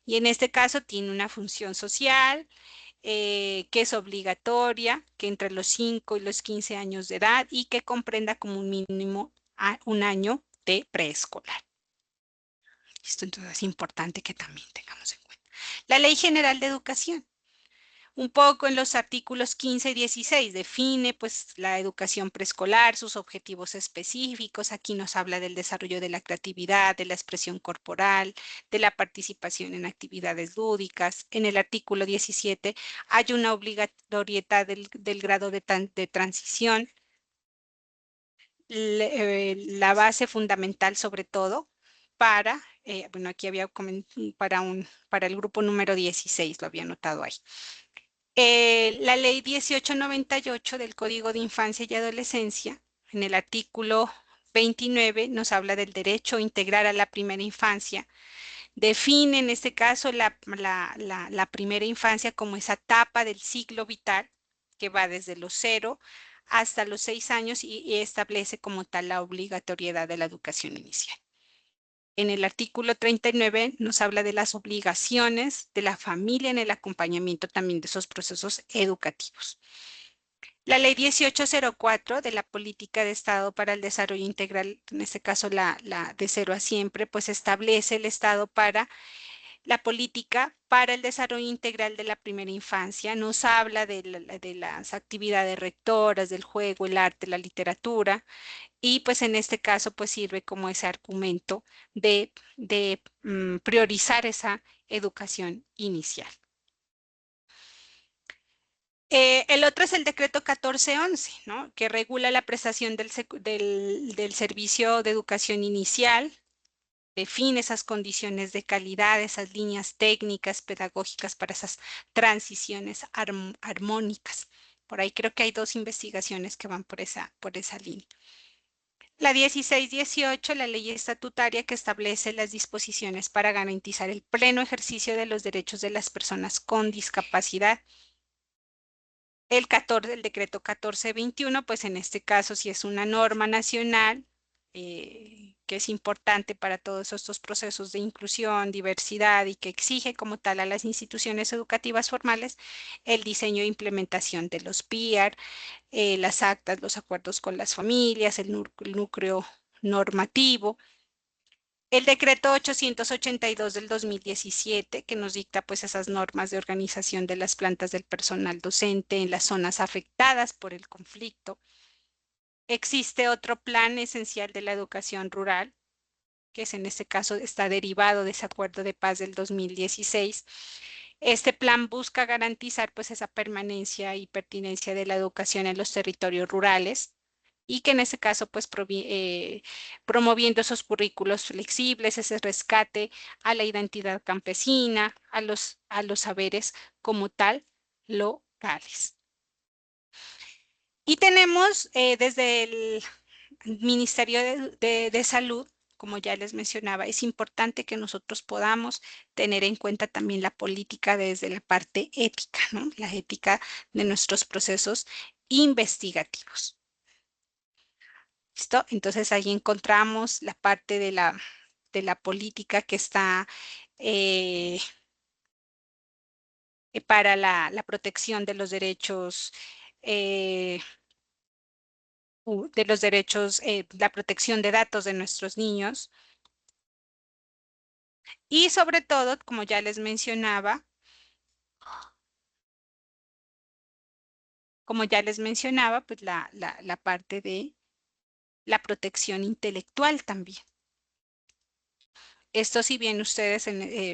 Y en este caso tiene una función social, que es obligatoria, que entre los 5 y los 15 años de edad y que comprenda como un mínimo a un año de preescolar. Esto entonces es importante que también tengamos en cuenta. La Ley General de Educación. Un poco en los artículos 15 y 16 define pues la educación preescolar, sus objetivos específicos. Aquí nos habla del desarrollo de la creatividad, de la expresión corporal, de la participación en actividades lúdicas. En el artículo 17 hay una obligatoriedad del grado de transición, la base fundamental sobre todo para, bueno, aquí había para el grupo número 16, lo había anotado ahí. La ley 1898 del Código de Infancia y Adolescencia, en el artículo 29, nos habla del derecho integral a la primera infancia. Define en este caso la primera infancia como esa etapa del ciclo vital que va desde los 0 hasta los 6 años y establece como tal la obligatoriedad de la educación inicial. En el artículo 39 nos habla de las obligaciones de la familia en el acompañamiento también de esos procesos educativos. La ley 1804 de la Política de Estado para el Desarrollo Integral, en este caso la de cero a siempre, pues establece el Estado para la política para el desarrollo integral de la primera infancia. Nos habla de las actividades rectoras, del juego, el arte, la literatura, y pues en este caso pues sirve como ese argumento de priorizar esa educación inicial. El otro es el decreto 1411, ¿no? Que regula la prestación del servicio de educación inicial, define esas condiciones de calidad, esas líneas técnicas, pedagógicas para esas transiciones armónicas. Por ahí creo que hay dos investigaciones que van por esa línea. La 1618, la ley estatutaria que establece las disposiciones para garantizar el pleno ejercicio de los derechos de las personas con discapacidad. El decreto 1421, pues en este caso sí es una norma nacional que es importante para todos estos procesos de inclusión, diversidad y que exige como tal a las instituciones educativas formales el diseño e implementación de los PIAR, las actas, los acuerdos con las familias, el núcleo normativo. El decreto 882 del 2017, que nos dicta pues esas normas de organización de las plantas del personal docente en las zonas afectadas por el conflicto. Existe otro plan esencial de la educación rural, que es en este caso está derivado de ese acuerdo de paz del 2016. Este plan busca garantizar pues esa permanencia y pertinencia de la educación en los territorios rurales y que en ese caso pues promoviendo esos currículos flexibles, ese rescate a la identidad campesina, a los saberes como tal locales. Y tenemos desde el Ministerio de Salud, como ya les mencionaba, es importante que nosotros podamos tener en cuenta también la política desde la parte ética, ¿no? La ética de nuestros procesos investigativos. ¿Listo? Entonces ahí encontramos la parte de la política que está para la protección eh, de los derechos, la protección de datos de nuestros niños. Y sobre todo, como ya les mencionaba, pues la parte de la protección intelectual también. Esto, si bien ustedes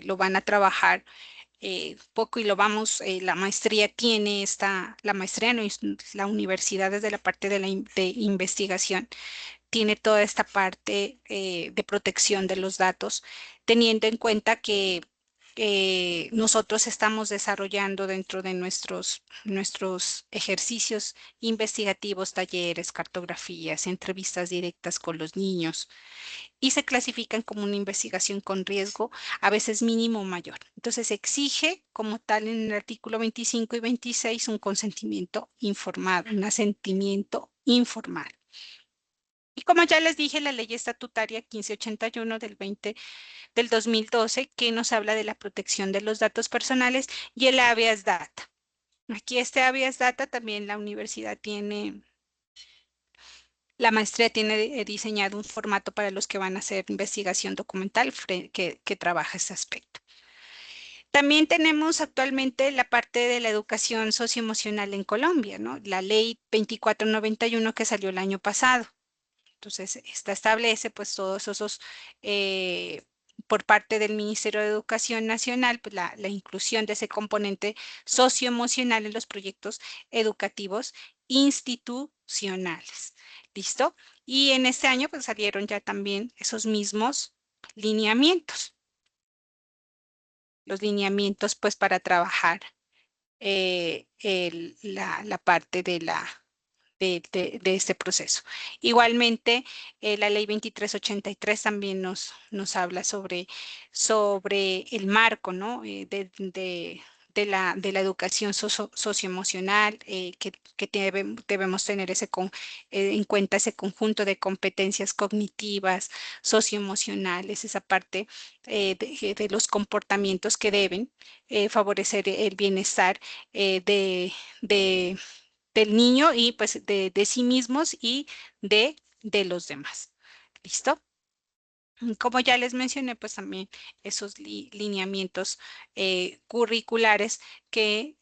lo van a trabajar poco y lo vamos, la maestría tiene la maestría no es la universidad desde la parte de investigación tiene toda esta parte de protección de los datos, teniendo en cuenta que nosotros estamos desarrollando dentro de nuestros ejercicios investigativos, talleres, cartografías, entrevistas directas con los niños y se clasifican como una investigación con riesgo, a veces mínimo o mayor. Entonces exige como tal en el artículo 25 y 26 un consentimiento informado, un asentimiento informal. Y como ya les dije, la ley estatutaria 1581 del 2012, que nos habla de la protección de los datos personales, y el habeas data. Aquí este habeas data también la maestría tiene diseñado un formato para los que van a hacer investigación documental que trabaja ese aspecto. También tenemos actualmente la parte de la educación socioemocional en Colombia, ¿no? La ley 2491 que salió el año pasado. Entonces, esta establece pues todos esos, por parte del Ministerio de Educación Nacional, pues la inclusión de ese componente socioemocional en los proyectos educativos institucionales. ¿Listo? Y en este año pues salieron ya también esos mismos lineamientos. Los lineamientos pues para trabajar la parte de este proceso. Igualmente, la ley 2383 también nos habla sobre el marco, ¿no? De la educación socioemocional, que debemos tener en cuenta ese conjunto de competencias cognitivas, socioemocionales, esa parte de los comportamientos que deben favorecer el bienestar de del niño y pues de sí mismos y de los demás. ¿Listo? Como ya les mencioné, pues también esos lineamientos curriculares que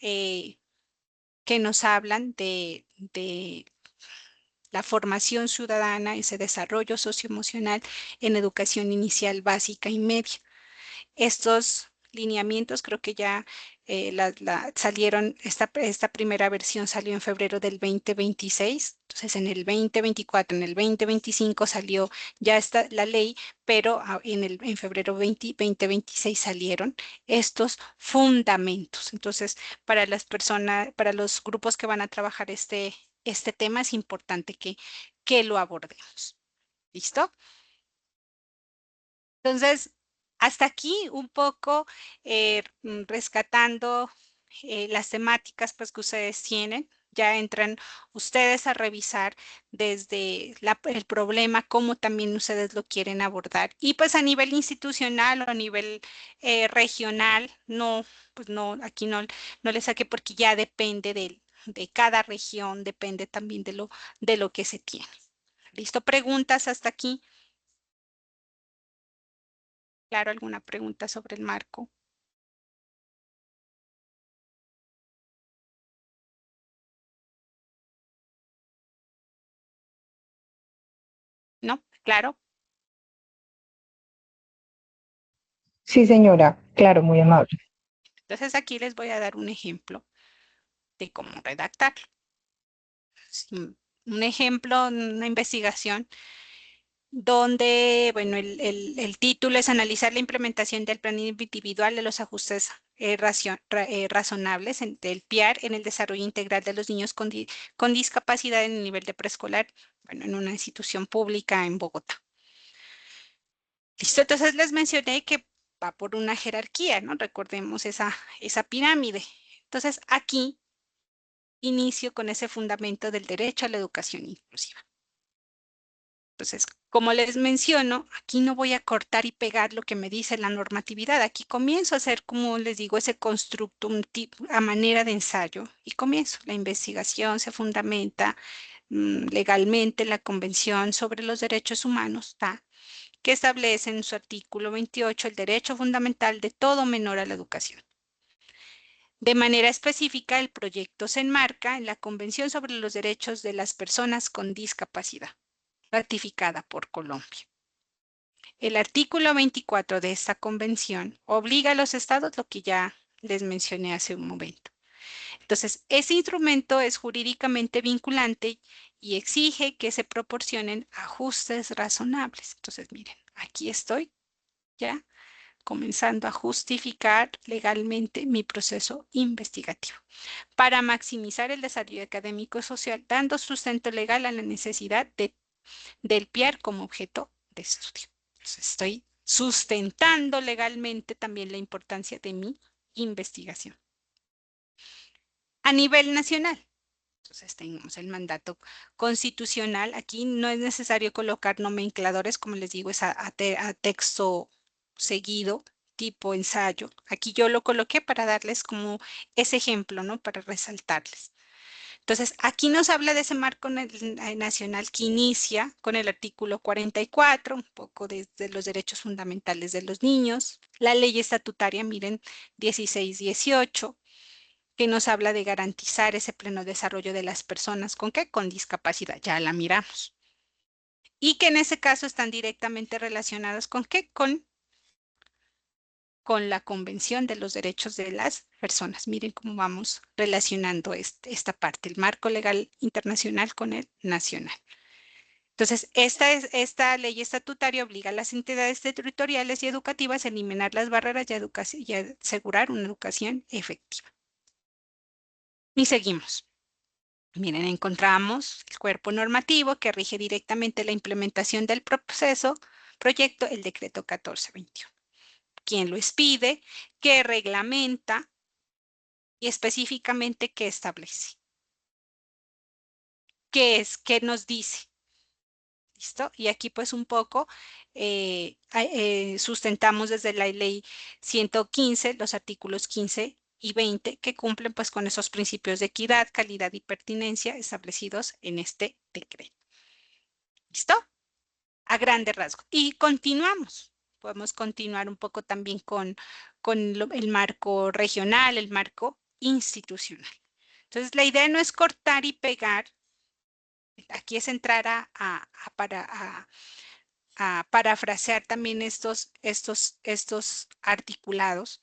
nos hablan de la formación ciudadana, ese desarrollo socioemocional en educación inicial, básica y media. Estos lineamientos creo que ya salieron, esta primera versión salió en febrero del 2026, entonces en el 2024, en el 2025 salió ya la ley, pero en febrero 2026 salieron estos fundamentos. Entonces, para las personas, para los grupos que van a trabajar este tema, es importante que lo abordemos. ¿Listo? Entonces, hasta aquí un poco rescatando las temáticas pues, que ustedes tienen. Ya entran ustedes a revisar desde el problema, cómo también ustedes lo quieren abordar. Y pues a nivel institucional o a nivel regional, no, pues no, aquí no le saqué porque ya depende de cada región, depende también de lo que se tiene. ¿Listo? ¿Preguntas hasta aquí? Claro, ¿alguna pregunta sobre el marco? ¿No? Claro. Sí, señora. Claro, muy amable. Entonces aquí les voy a dar un ejemplo de cómo redactarlo. Un ejemplo, una investigación donde, bueno, el título es analizar la implementación del plan individual de los ajustes razonables del PIAR en el desarrollo integral de los niños con discapacidad en el nivel de preescolar, bueno, en una institución pública en Bogotá. Listo, entonces les mencioné que va por una jerarquía, ¿no? Recordemos esa pirámide. Entonces aquí inicio con ese fundamento del derecho a la educación inclusiva. Entonces, como les menciono, aquí no voy a cortar y pegar lo que me dice la normatividad. Aquí comienzo a hacer, como les digo, ese constructum a manera de ensayo y comienzo. La investigación se fundamenta legalmente en la Convención sobre los Derechos Humanos, ¿tá? Que establece en su artículo 28 el derecho fundamental de todo menor a la educación. De manera específica, el proyecto se enmarca en la Convención sobre los Derechos de las Personas con Discapacidad, ratificada por Colombia. El artículo 24 de esta convención obliga a los estados, lo que ya les mencioné hace un momento. Entonces, ese instrumento es jurídicamente vinculante y exige que se proporcionen ajustes razonables. Entonces, miren, aquí estoy ya comenzando a justificar legalmente mi proceso investigativo para maximizar el desarrollo académico y social, dando sustento legal a la necesidad del PIAR como objeto de estudio. Entonces, estoy sustentando legalmente también la importancia de mi investigación. A nivel nacional, entonces tenemos el mandato constitucional. Aquí no es necesario colocar nomencladores, como les digo, es a texto seguido, tipo ensayo. Aquí yo lo coloqué para darles como ese ejemplo, ¿no? Para resaltarles. Entonces, aquí nos habla de ese marco nacional que inicia con el artículo 44, un poco de los derechos fundamentales de los niños. La ley estatutaria, miren, 1618 que nos habla de garantizar ese pleno desarrollo de las personas con qué, con discapacidad, ya la miramos. Y que en ese caso están directamente relacionadas con qué, con la Convención de los Derechos de las Personas. Miren cómo vamos relacionando esta parte, el marco legal internacional con el nacional. Entonces, esta ley estatutaria obliga a las entidades territoriales y educativas a eliminar las barreras y a asegurar una educación efectiva. Y seguimos. Miren, encontramos el cuerpo normativo que rige directamente la implementación del proyecto, el decreto 1421. ¿Quién lo expide? ¿Qué reglamenta? Y específicamente qué establece. ¿Qué es? ¿Qué nos dice? ¿Listo? Y aquí pues un poco sustentamos desde la ley 115, los artículos 15 y 20 que cumplen pues con esos principios de equidad, calidad y pertinencia establecidos en este decreto. ¿Listo? A grandes rasgos. Y continuamos. Podemos continuar un poco también con el marco regional, el marco institucional. Entonces, la idea no es cortar y pegar. Aquí es entrar a parafrasear también estos articulados.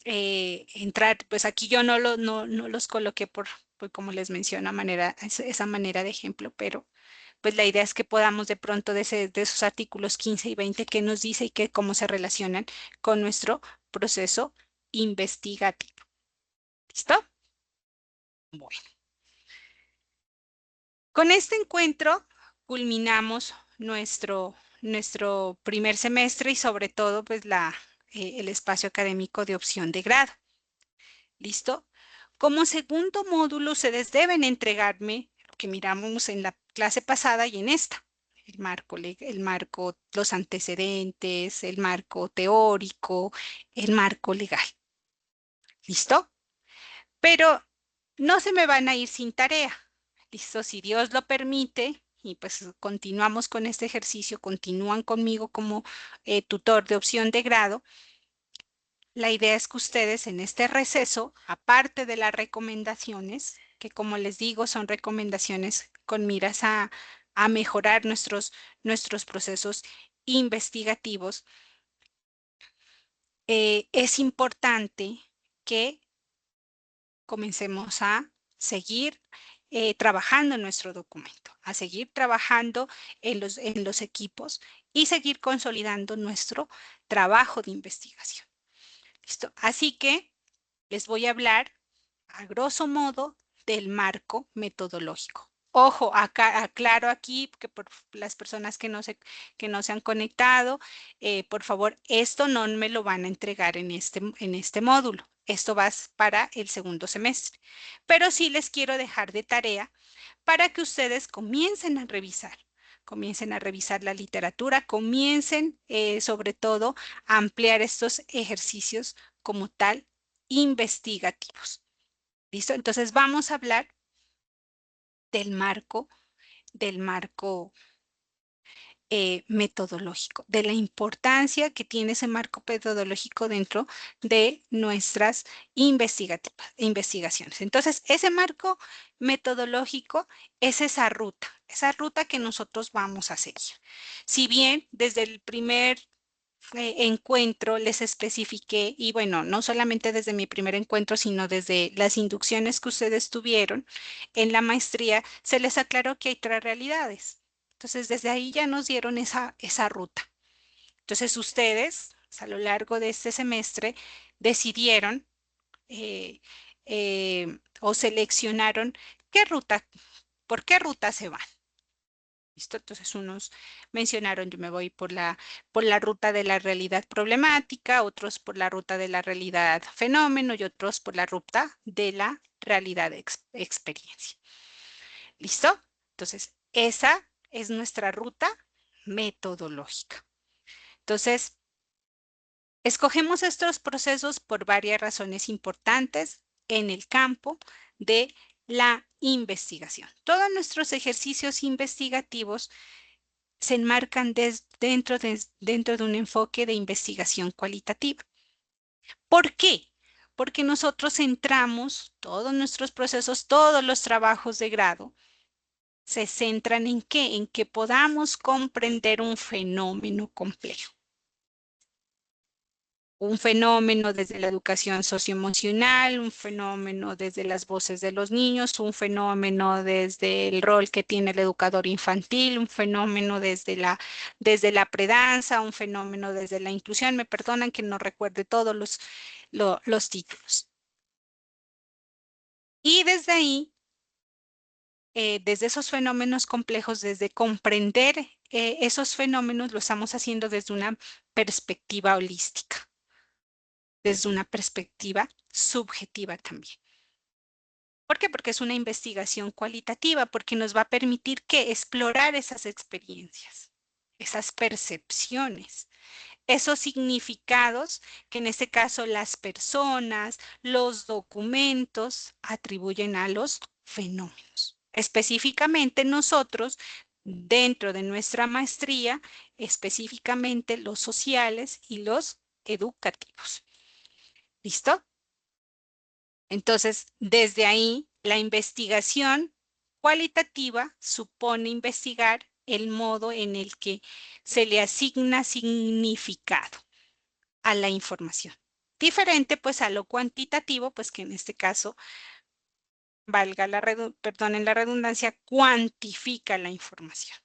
Entrar, pues aquí yo no los coloqué por como les menciono, esa manera de ejemplo, pero pues la idea es que podamos de pronto de esos artículos 15 y 20 qué nos dice y cómo se relacionan con nuestro proceso investigativo. ¿Listo? Bueno. Con este encuentro culminamos nuestro primer semestre y sobre todo pues el espacio académico de opción de grado. ¿Listo? Como segundo módulo, ustedes deben entregarme lo que miramos en la clase pasada y en esta. El marco, los antecedentes, el marco teórico, el marco legal. ¿Listo? Pero no se me van a ir sin tarea. ¿Listo? Si Dios lo permite, y pues continuamos con este ejercicio, continúan conmigo como tutor de opción de grado. La idea es que ustedes en este receso, aparte de las recomendaciones, que como les digo son recomendaciones con miras a mejorar nuestros procesos investigativos, es importante que comencemos a seguir trabajando en nuestro documento, a seguir trabajando en los equipos y seguir consolidando nuestro trabajo de investigación. ¿Listo? Así que les voy a hablar a grosso modo del marco metodológico. Ojo, acá aclaro aquí que por las personas que no se han conectado, por favor, esto no me lo van a entregar en este módulo. Esto va para el segundo semestre. Pero sí les quiero dejar de tarea para que ustedes comiencen a revisar la literatura, comiencen sobre todo a ampliar estos ejercicios como tal investigativos. ¿Listo? Entonces vamos a hablar del marco metodológico, de la importancia que tiene ese marco metodológico dentro de nuestras investigaciones. Entonces, ese marco metodológico es esa ruta que nosotros vamos a seguir. Si bien desde el primer encuentro les especifiqué, y bueno, no solamente desde mi primer encuentro, sino desde las inducciones que ustedes tuvieron en la maestría, se les aclaró que hay tres realidades. Entonces, desde ahí ya nos dieron esa ruta. Entonces, ustedes, a lo largo de este semestre, decidieron o seleccionaron por qué ruta se van. ¿Listo? Entonces unos mencionaron, yo me voy por la ruta de la realidad problemática, otros por la ruta de la realidad fenómeno y otros por la ruta de la realidad experiencia. ¿Listo? Entonces, esa es nuestra ruta metodológica. Entonces, escogemos estos procesos por varias razones importantes en el campo de la investigación. Todos nuestros ejercicios investigativos se enmarcan dentro de un enfoque de investigación cualitativa. ¿Por qué? Porque nosotros centramos todos nuestros procesos, todos los trabajos de grado, se centran en qué? En que podamos comprender un fenómeno complejo. Un fenómeno desde la educación socioemocional, un fenómeno desde las voces de los niños, un fenómeno desde el rol que tiene el educador infantil, un fenómeno desde la predanza, un fenómeno desde la inclusión. Me perdonan que no recuerde todos los títulos. Y desde ahí, desde esos fenómenos complejos, desde comprender esos fenómenos, lo estamos haciendo desde una perspectiva holística, desde una perspectiva subjetiva también. ¿Por qué? Porque es una investigación cualitativa, porque nos va a permitir que explorar esas experiencias, esas percepciones, esos significados que en este caso las personas, los documentos atribuyen a los fenómenos. Específicamente nosotros, dentro de nuestra maestría, específicamente los sociales y los educativos. ¿Listo? Entonces, desde ahí, la investigación cualitativa supone investigar el modo en el que se le asigna significado a la información. Diferente, pues, a lo cuantitativo, pues, que en este caso, valga la perdonen la redundancia, cuantifica la información.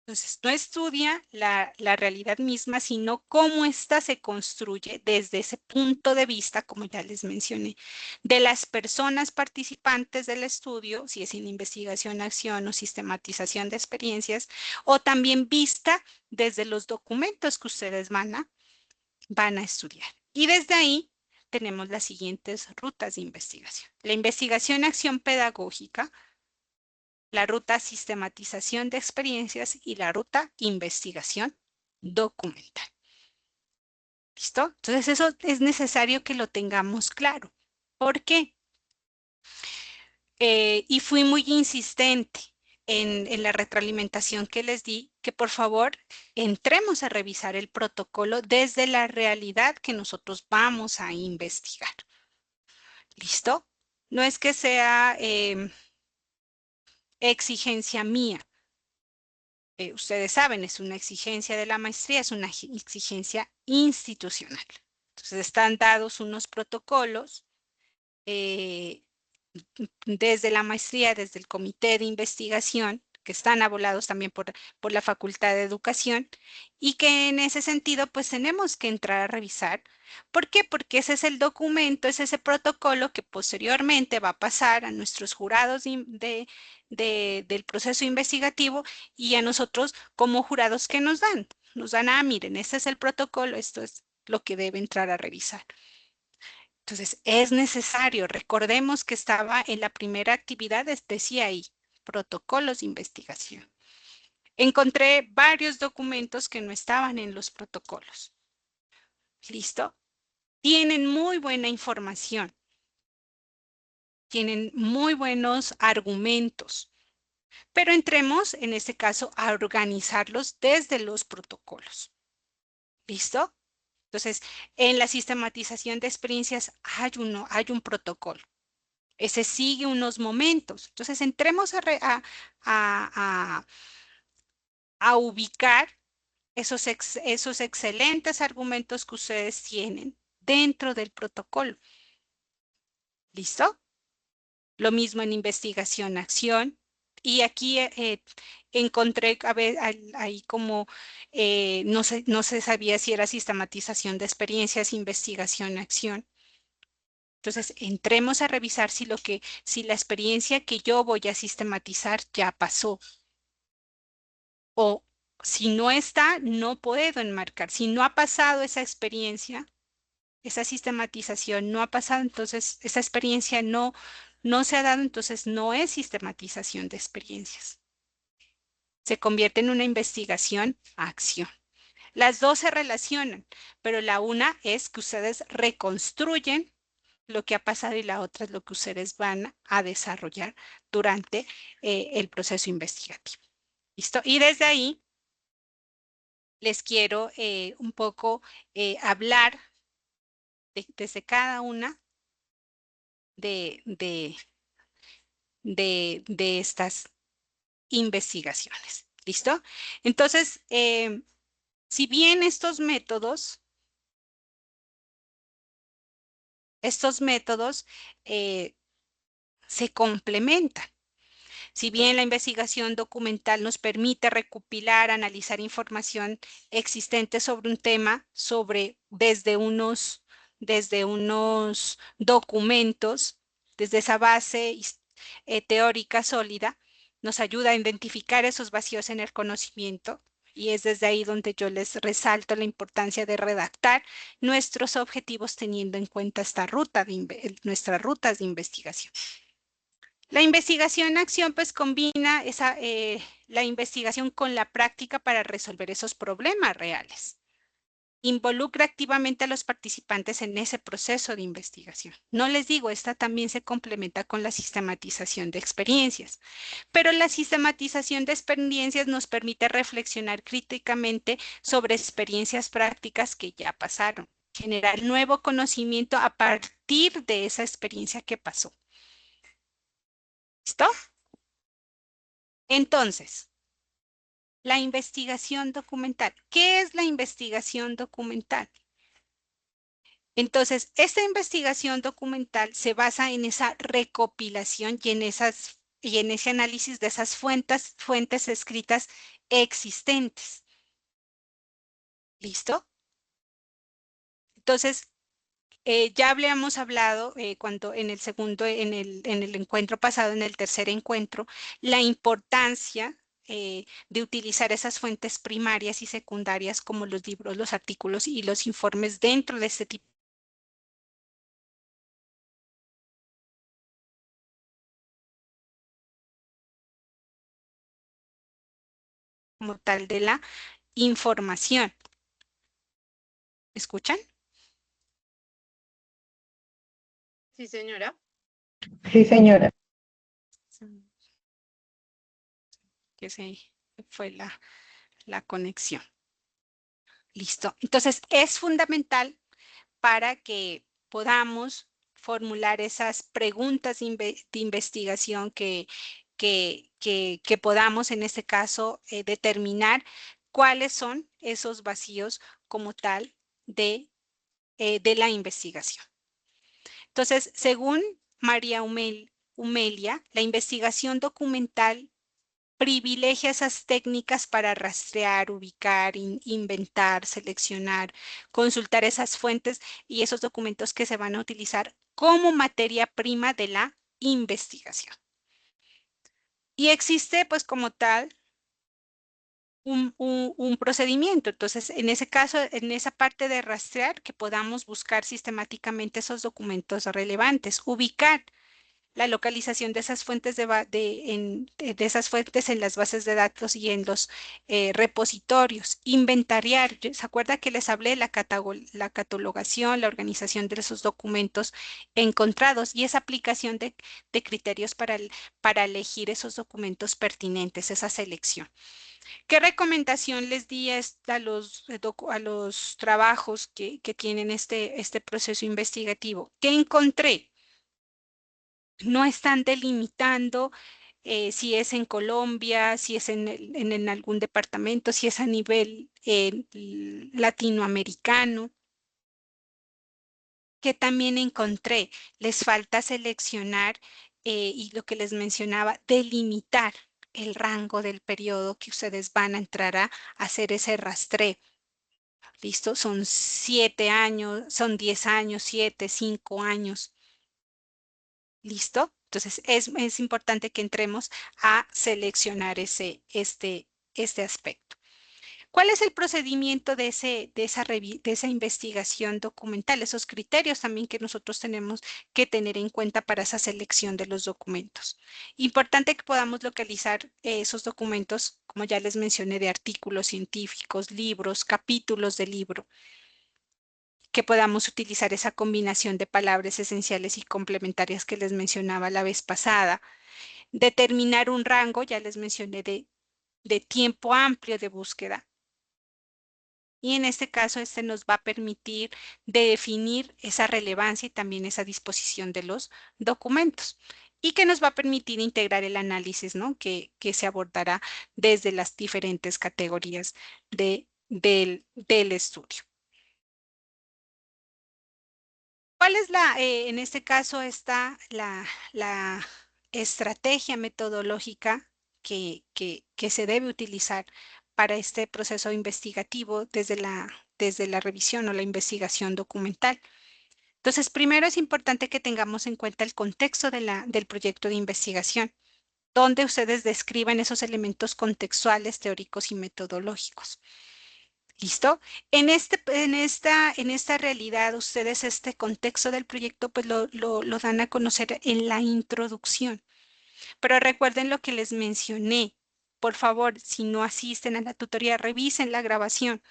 Entonces, no estudia la realidad misma, sino cómo ésta se construye desde ese punto de vista, como ya les mencioné, de las personas participantes del estudio, si es en investigación, acción o sistematización de experiencias, o también vista desde los documentos que ustedes van a estudiar. Y desde ahí tenemos las siguientes rutas de investigación. La investigación-acción pedagógica, la ruta sistematización de experiencias y la ruta investigación documental. ¿Listo? Entonces eso es necesario que lo tengamos claro. ¿Por qué? Y fui muy insistente en la retroalimentación que les di, que por favor entremos a revisar el protocolo desde la realidad que nosotros vamos a investigar. ¿Listo? No es que sea exigencia mía. Ustedes saben, es una exigencia de la maestría, es una exigencia institucional. Entonces, están dados unos protocolos desde la maestría, desde el comité de investigación, que están avalados también por la Facultad de Educación, y que en ese sentido, pues tenemos que entrar a revisar. ¿Por qué? Porque ese es el documento, es ese protocolo que posteriormente va a pasar a nuestros jurados del proceso investigativo y a nosotros como jurados que nos dan. Nos dan, miren, este es el protocolo, esto es lo que debe entrar a revisar. Entonces, es necesario, recordemos que estaba en la primera actividad, decía ahí, protocolos de investigación. Encontré varios documentos que no estaban en los protocolos. ¿Listo? Tienen muy buena información. Tienen muy buenos argumentos. Pero entremos, en este caso, a organizarlos desde los protocolos. ¿Listo? Entonces, en la sistematización de experiencias hay un protocolo. Ese sigue unos momentos. Entonces, entremos a ubicar esos excelentes argumentos que ustedes tienen dentro del protocolo. ¿Listo? Lo mismo en investigación-acción. Y aquí encontré ahí como no se sabía si era sistematización de experiencias, investigación-acción. Entonces, entremos a revisar si la experiencia que yo voy a sistematizar ya pasó. O si no está, no puedo enmarcar. Si no ha pasado esa experiencia, esa sistematización no ha pasado, entonces esa experiencia no se ha dado, entonces no es sistematización de experiencias. Se convierte en una investigación-acción. Las dos se relacionan, pero la una es que ustedes reconstruyen lo que ha pasado y la otra es lo que ustedes van a desarrollar durante el proceso investigativo. ¿Listo? Y desde ahí les quiero un poco hablar desde cada una de, de, de estas investigaciones. ¿Listo? Entonces, si bien estos métodos se complementan. Si bien la investigación documental nos permite recopilar, analizar información existente sobre un tema, desde unos documentos, desde esa base teórica sólida, nos ayuda a identificar esos vacíos en el conocimiento. Y es desde ahí donde yo les resalto la importancia de redactar nuestros objetivos teniendo en cuenta nuestras rutas de investigación. La investigación-acción pues combina la investigación con la práctica para resolver esos problemas reales. Involucra activamente a los participantes en ese proceso de investigación. No les digo, esta también se complementa con la sistematización de experiencias, pero la sistematización de experiencias nos permite reflexionar críticamente sobre experiencias prácticas que ya pasaron, generar nuevo conocimiento a partir de esa experiencia que pasó. ¿Listo? Entonces, la investigación documental. ¿Qué es la investigación documental? Entonces, esta investigación documental se basa en esa recopilación y en ese análisis de esas fuentes escritas existentes. ¿Listo? Entonces, ya habíamos hablado cuando en el segundo, en el encuentro pasado, en el tercer encuentro, la importancia de utilizar esas fuentes primarias y secundarias como los libros, los artículos y los informes dentro de este tipo como tal de la información. ¿Escuchan? Sí, señora. Sí, señora. Sí. Que se fue la conexión. Listo. Entonces, es fundamental para que podamos formular esas preguntas de investigación que podamos, en este caso, determinar cuáles son esos vacíos como tal de la investigación. Entonces, según María Humelia, la investigación documental privilegia esas técnicas para rastrear, ubicar, inventar, seleccionar, consultar esas fuentes y esos documentos que se van a utilizar como materia prima de la investigación. Y existe, pues, como tal, un procedimiento. Entonces, en ese caso, en esa parte de rastrear, que podamos buscar sistemáticamente esos documentos relevantes, ubicar la localización de esas fuentes de esas fuentes en las bases de datos y en los repositorios, inventariar. ¿Se acuerda que les hablé de la catalogación, la organización de esos documentos encontrados y esa aplicación de criterios para elegir esos documentos pertinentes, esa selección? ¿Qué recomendación les di a los trabajos que tienen este proceso investigativo? ¿Qué encontré? No están delimitando si es en Colombia, si es en algún departamento, si es a nivel latinoamericano, que también encontré. Les falta seleccionar y lo que les mencionaba, delimitar el rango del periodo que ustedes van a entrar a hacer ese rastreo. ¿Listo? Son 7 años, son 10 años, 7, 5 años. ¿Listo? Entonces es importante que entremos a seleccionar este aspecto. ¿Cuál es el procedimiento de esa investigación documental? Esos criterios también que nosotros tenemos que tener en cuenta para esa selección de los documentos. Importante que podamos localizar esos documentos, como ya les mencioné, de artículos científicos, libros, capítulos de libro, que podamos utilizar esa combinación de palabras esenciales y complementarias que les mencionaba la vez pasada. Determinar un rango, ya les mencioné, de tiempo amplio de búsqueda. Y en este caso, este nos va a permitir definir esa relevancia y también esa disposición de los documentos. Y que nos va a permitir integrar el análisis, ¿no? Que se abordará desde las diferentes categorías del estudio. ¿Cuál es en este caso, está la estrategia metodológica que se debe utilizar para este proceso investigativo desde la revisión o la investigación documental? Entonces, primero es importante que tengamos en cuenta el contexto del proyecto de investigación, donde ustedes describan esos elementos contextuales, teóricos y metodológicos. ¿Listo? En esta realidad, ustedes este contexto del proyecto pues lo dan a conocer en la introducción. Pero recuerden lo que les mencioné. Por favor, si no asisten a la tutoría, revisen la grabación.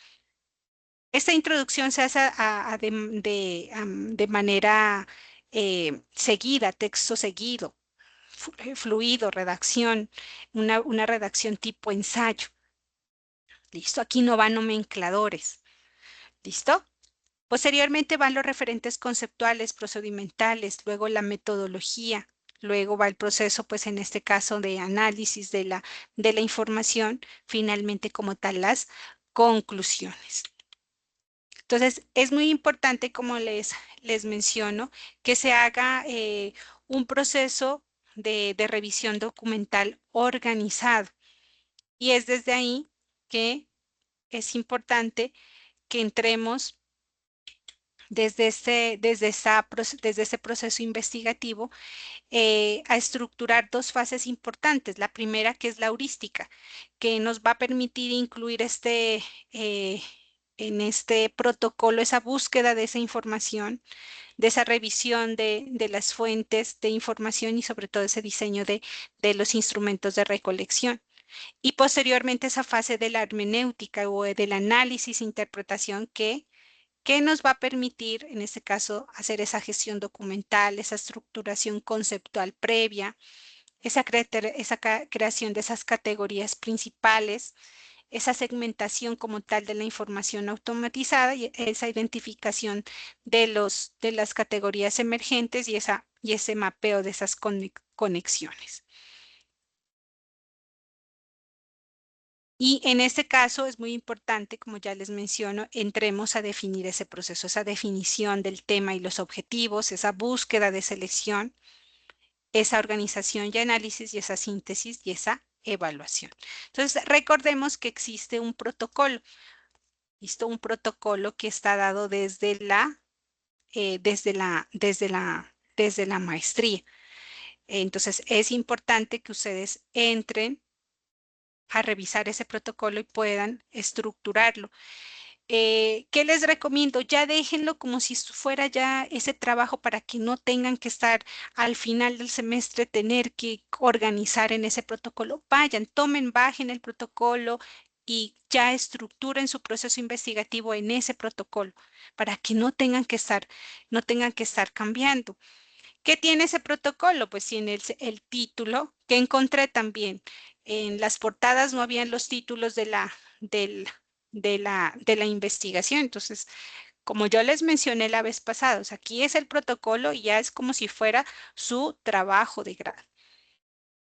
Esta introducción se hace de manera seguida, texto seguido, fluido, redacción, una redacción tipo ensayo. ¿Listo? Aquí no van nomencladores. ¿Listo? Posteriormente van los referentes conceptuales, procedimentales, luego la metodología, luego va el proceso, pues en este caso de análisis de la información, finalmente como tal las conclusiones. Entonces, es muy importante, como les menciono, que se haga un proceso de revisión documental organizado. Y es desde ahí que es importante que entremos desde ese proceso investigativo a estructurar dos fases importantes. La primera, que es la heurística, que nos va a permitir incluir en este protocolo esa búsqueda de esa información, de esa revisión de las fuentes de información y sobre todo ese diseño de los instrumentos de recolección. Y posteriormente esa fase de la hermenéutica o del análisis e interpretación que nos va a permitir, en este caso, hacer esa gestión documental, esa estructuración conceptual previa, esa creación de esas categorías principales, esa segmentación como tal de la información automatizada y esa identificación de las categorías emergentes y ese mapeo de esas conexiones. Y en este caso es muy importante, como ya les menciono, entremos a definir ese proceso, esa definición del tema y los objetivos, esa búsqueda de selección, esa organización y análisis y esa síntesis y esa evaluación. Entonces, recordemos que existe un protocolo, ¿listo? Un protocolo que está dado desde la maestría. Entonces, es importante que ustedes entren a revisar ese protocolo y puedan estructurarlo. ¿Qué les recomiendo? Ya déjenlo como si fuera ya ese trabajo para que no tengan que estar al final del semestre, tener que organizar en ese protocolo. Vayan, tomen, bajen el protocolo y ya estructuren su proceso investigativo en ese protocolo para que no tengan que estar cambiando. ¿Qué tiene ese protocolo? Pues tiene el título que encontré también. En las portadas no habían los títulos de la investigación. Entonces, como yo les mencioné la vez pasada, o sea, aquí es el protocolo y ya es como si fuera su trabajo de grado.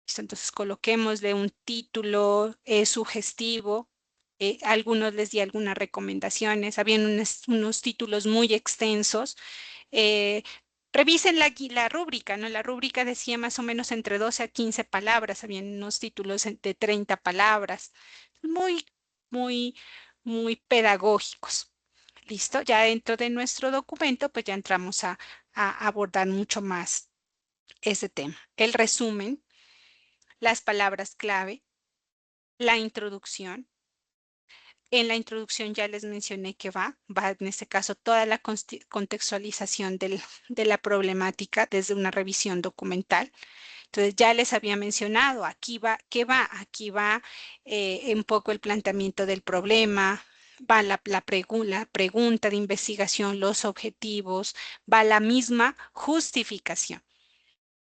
¿Listo? Entonces, coloquémosle un título sugestivo. Algunos les di algunas recomendaciones. Habían unos títulos muy extensos. Eh, Revisen la rúbrica, ¿no? La rúbrica decía más o menos entre 12 a 15 palabras, habían unos títulos de 30 palabras, muy, muy, muy pedagógicos. ¿Listo? Ya dentro de nuestro documento, pues ya entramos a abordar mucho más ese tema. El resumen, las palabras clave, la introducción. En la introducción ya les mencioné que va en este caso toda la contextualización de la problemática desde una revisión documental. Entonces ya les había mencionado, aquí va, ¿qué va? Aquí va un poco el planteamiento del problema, va la pregunta de investigación, los objetivos, va la misma justificación.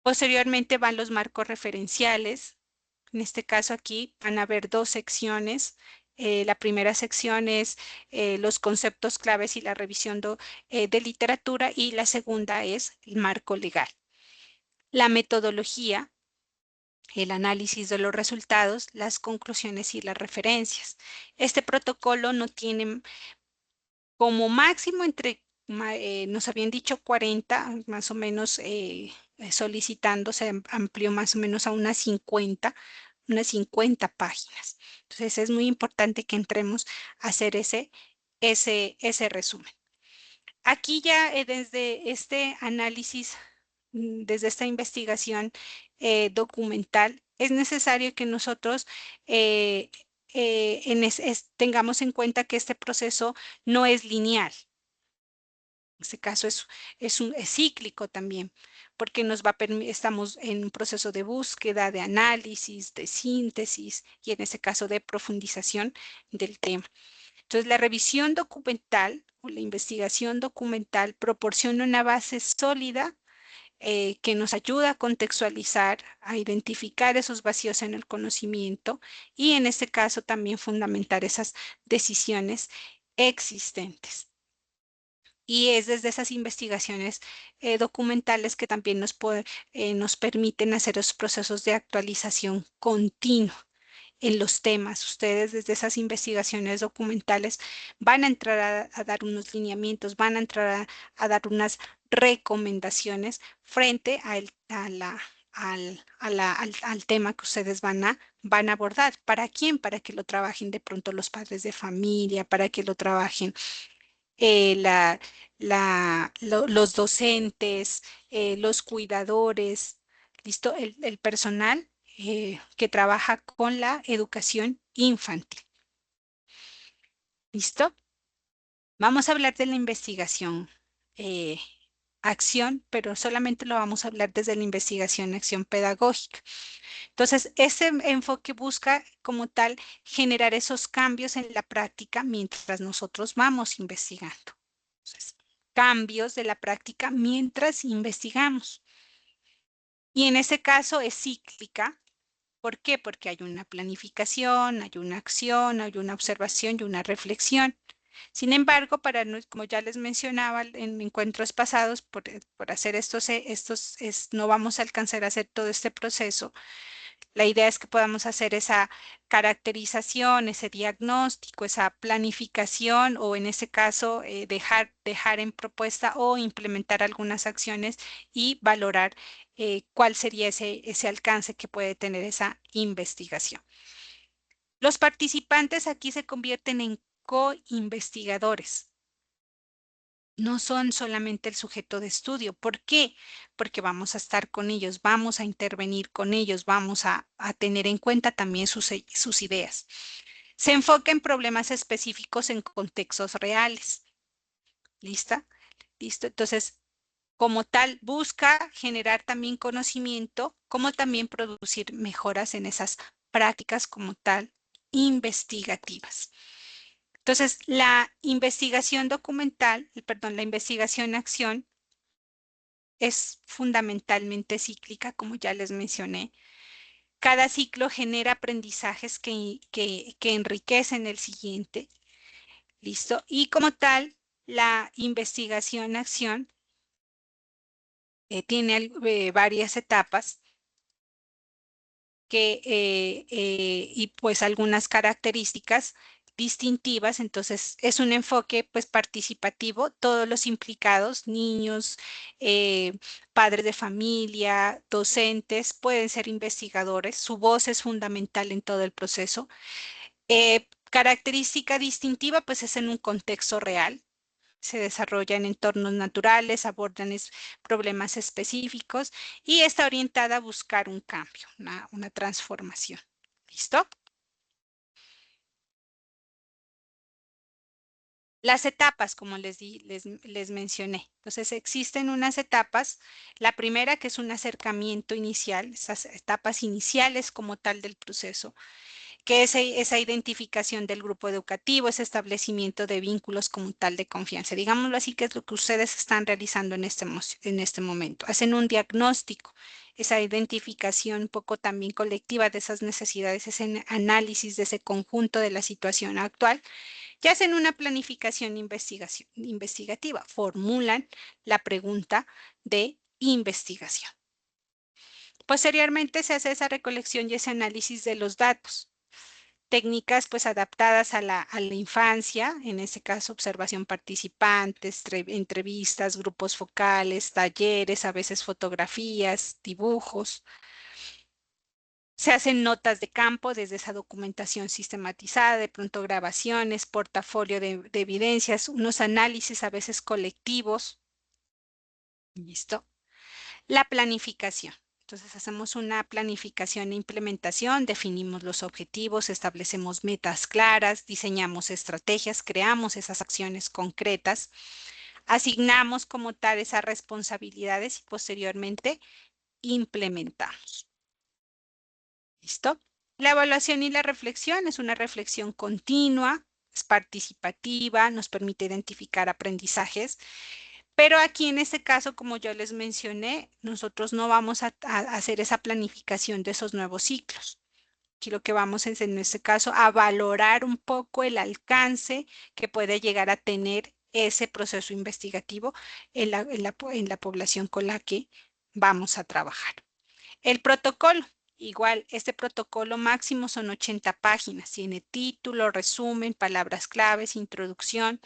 Posteriormente van los marcos referenciales. En este caso aquí van a haber dos secciones. La primera sección es los conceptos claves y la revisión de literatura y la segunda es el marco legal. La metodología, el análisis de los resultados, las conclusiones y las referencias. Este protocolo no tiene como máximo nos habían dicho 40, más o menos solicitando, se amplió más o menos a unas 50 páginas. Entonces es muy importante que entremos a hacer ese resumen. Aquí ya desde este análisis, desde esta investigación documental, es necesario que nosotros tengamos en cuenta que este proceso no es lineal. En este caso es cíclico también, porque estamos en un proceso de búsqueda, de análisis, de síntesis y en este caso de profundización del tema. Entonces, la revisión documental o la investigación documental proporciona una base sólida que nos ayuda a contextualizar, a identificar esos vacíos en el conocimiento y en este caso también fundamentar esas decisiones existentes. Y es desde esas investigaciones documentales que también nos permiten hacer los procesos de actualización continua en los temas. Ustedes desde esas investigaciones documentales van a entrar a dar unos lineamientos, van a entrar a dar unas recomendaciones frente al tema que ustedes van a abordar. ¿Para quién? Para que lo trabajen de pronto los padres de familia, para que lo trabajen los docentes, los cuidadores, ¿listo? El personal que trabaja con la educación infantil. ¿Listo? Vamos a hablar de la investigación acción, pero solamente lo vamos a hablar desde la investigación acción pedagógica. Entonces, ese enfoque busca como tal generar esos cambios en la práctica mientras nosotros vamos investigando. Entonces, cambios de la práctica mientras investigamos. Y en ese caso es cíclica. ¿Por qué? Porque hay una planificación, hay una acción, hay una observación y una reflexión. Sin embargo, como ya les mencionaba en encuentros pasados, por hacer no vamos a alcanzar a hacer todo este proceso. La idea es que podamos hacer esa caracterización, ese diagnóstico, esa planificación o en ese caso dejar en propuesta o implementar algunas acciones y valorar cuál sería ese alcance que puede tener esa investigación. Los participantes aquí se convierten en co-investigadores. No son solamente el sujeto de estudio. ¿Por qué? Porque vamos a estar con ellos, vamos a intervenir con ellos, vamos a tener en cuenta también sus ideas. Se enfoca en problemas específicos en contextos reales. ¿Lista? ¿Listo? Entonces, como tal, busca generar también conocimiento, como también producir mejoras en esas prácticas como tal investigativas. Entonces, la investigación documental, perdón, la investigación acción es fundamentalmente cíclica, como ya les mencioné. Cada ciclo genera aprendizajes que enriquecen el siguiente. ¿Listo? Y como tal, la investigación acción tiene varias etapas y pues algunas características distintivas. Entonces, es un enfoque pues participativo. Todos los implicados, niños, padres de familia, docentes, pueden ser investigadores. Su voz es fundamental en todo el proceso. Característica distintiva pues es en un contexto real. Se desarrolla en entornos naturales, abordan problemas específicos y está orientada a buscar un cambio, una transformación. ¿Listo? Las etapas, como les mencioné. Entonces, existen unas etapas. La primera, que es un acercamiento inicial, esas etapas iniciales como tal del proceso, que es esa identificación del grupo educativo, ese establecimiento de vínculos como tal de confianza. Digámoslo así, que es lo que ustedes están realizando en este momento. Hacen un diagnóstico, esa identificación un poco también colectiva de esas necesidades, ese análisis de ese conjunto de la situación actual, y hacen una planificación investigativa, formulan la pregunta de investigación. Posteriormente se hace esa recolección y ese análisis de los datos. Técnicas pues adaptadas a la infancia, en este caso observación participantes, entrevistas, grupos focales, talleres, a veces fotografías, dibujos. Se hacen notas de campo desde esa documentación sistematizada, de pronto grabaciones, portafolio de evidencias, unos análisis a veces colectivos. ¿Listo? La planificación. Entonces hacemos una planificación e implementación, definimos los objetivos, establecemos metas claras, diseñamos estrategias, creamos esas acciones concretas. asignamos como tal esas responsabilidades y posteriormente implementamos. ¿Listo? La evaluación y la reflexión es una reflexión continua, es participativa, nos permite identificar aprendizajes, pero aquí en este caso, como yo les mencioné, nosotros no vamos a hacer esa planificación de esos nuevos ciclos. Aquí lo que vamos es, en este caso, a valorar un poco el alcance que puede llegar a tener ese proceso investigativo en la población con la que vamos a trabajar. El protocolo, igual, este protocolo máximo son 80 páginas. Tiene título, resumen, palabras claves, introducción,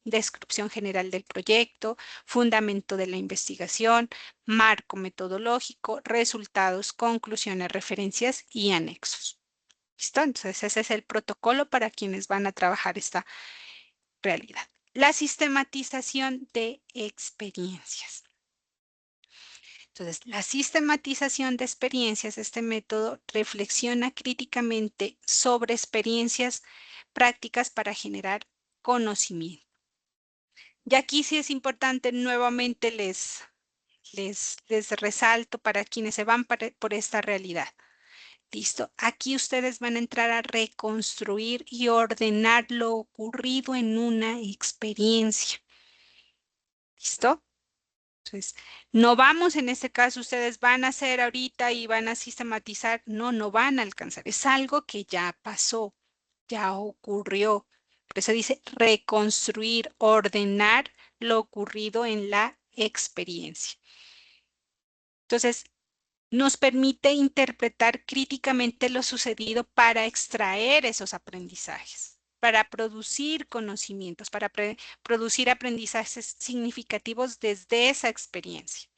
descripción general del proyecto, fundamento de la investigación, marco metodológico, resultados, conclusiones, referencias y anexos. ¿Listo? Entonces, ese es el protocolo para quienes van a trabajar esta realidad. La sistematización de experiencias. Entonces, la sistematización de experiencias, este método reflexiona críticamente sobre experiencias prácticas para generar conocimiento. Y aquí sí es importante, nuevamente les resalto para quienes se van por esta realidad. ¿Listo? Aquí ustedes van a entrar a reconstruir y ordenar lo ocurrido en una experiencia. ¿Listo? Entonces, no vamos, en este caso, ustedes van a hacer ahorita y van a sistematizar. No, no van a alcanzar. Es algo que ya pasó, ya ocurrió. Por eso dice reconstruir, ordenar lo ocurrido en la experiencia. Entonces, nos permite interpretar críticamente lo sucedido para extraer esos aprendizajes, para producir conocimientos, para producir aprendizajes significativos desde esa experiencia.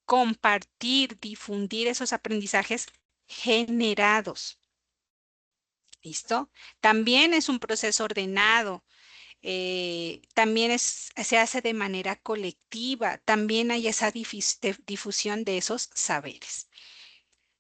Compartir, difundir esos aprendizajes generados. ¿Listo? También es un proceso ordenado. También se hace de manera colectiva, también hay esa difusión de esos saberes.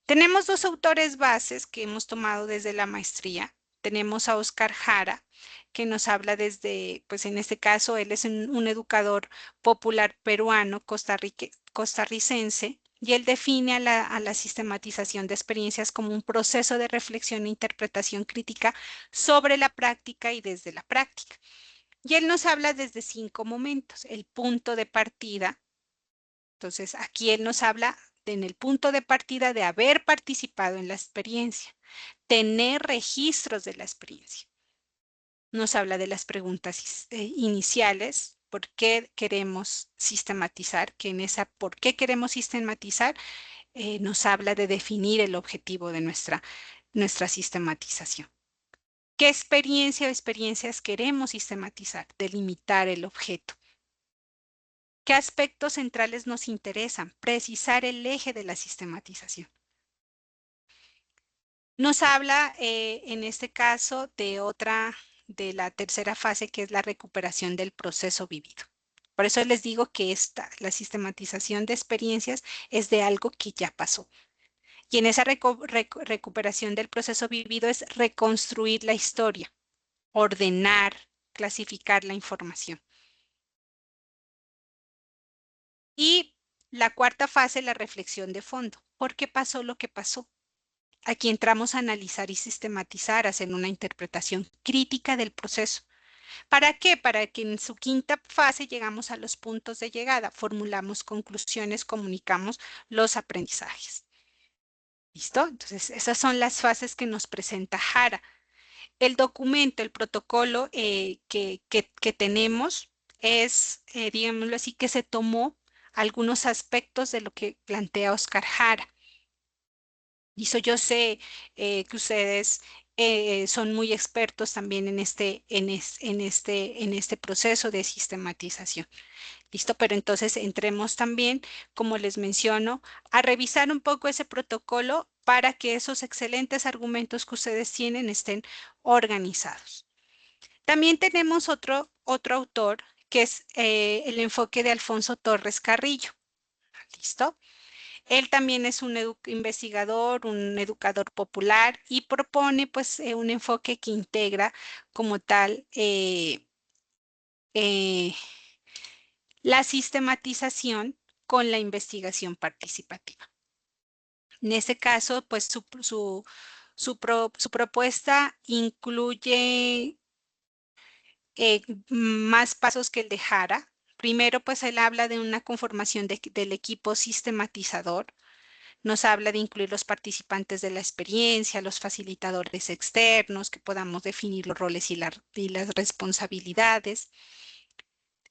Tenemos dos autores bases que hemos tomado desde la maestría. Tenemos a Oscar Jara, que nos habla desde, pues en este caso, él es un educador popular peruano, costarricense, y él define a la sistematización de experiencias como un proceso de reflexión e interpretación crítica sobre la práctica y desde la práctica. Y él nos habla desde 5 momentos. El punto de partida. Entonces, aquí él nos habla en el punto de partida de haber participado en la experiencia, tener registros de la experiencia. Nos habla de las preguntas iniciales, ¿por qué queremos sistematizar? Que en esa ¿por qué queremos sistematizar? Nos habla de definir el objetivo de nuestra sistematización. ¿Qué experiencia o experiencias queremos sistematizar? Delimitar el objeto. ¿Qué aspectos centrales nos interesan? Precisar el eje de la sistematización. Nos habla en este caso de la tercera fase, que es la recuperación del proceso vivido. Por eso les digo que la sistematización de experiencias es de algo que ya pasó. Y en esa recuperación del proceso vivido es reconstruir la historia, ordenar, clasificar la información. Y la cuarta fase, la reflexión de fondo. ¿Por qué pasó lo que pasó? Aquí entramos a analizar y sistematizar, hacer una interpretación crítica del proceso. ¿Para qué? Para que en su quinta fase llegamos a los puntos de llegada, formulamos conclusiones, comunicamos los aprendizajes. ¿Listo? Entonces, esas son las fases que nos presenta Jara. El documento, el protocolo que tenemos es, digámoslo así, que se tomó algunos aspectos de lo que plantea Oscar Jara. Y eso yo sé que ustedes son muy expertos también en este proceso de sistematización. ¿Listo? Pero entonces entremos también, como les menciono, a revisar un poco ese protocolo para que esos excelentes argumentos que ustedes tienen estén organizados. También tenemos otro autor que es el enfoque de Alfonso Torres Carrillo. ¿Listo? Él también es un investigador, un educador popular y propone pues un enfoque que integra como tal la sistematización con la investigación participativa. En este caso, pues su propuesta incluye más pasos que el de Jara. Primero, pues él habla de una conformación del equipo sistematizador. Nos habla de incluir los participantes de la experiencia, los facilitadores externos, que podamos definir los roles y las responsabilidades.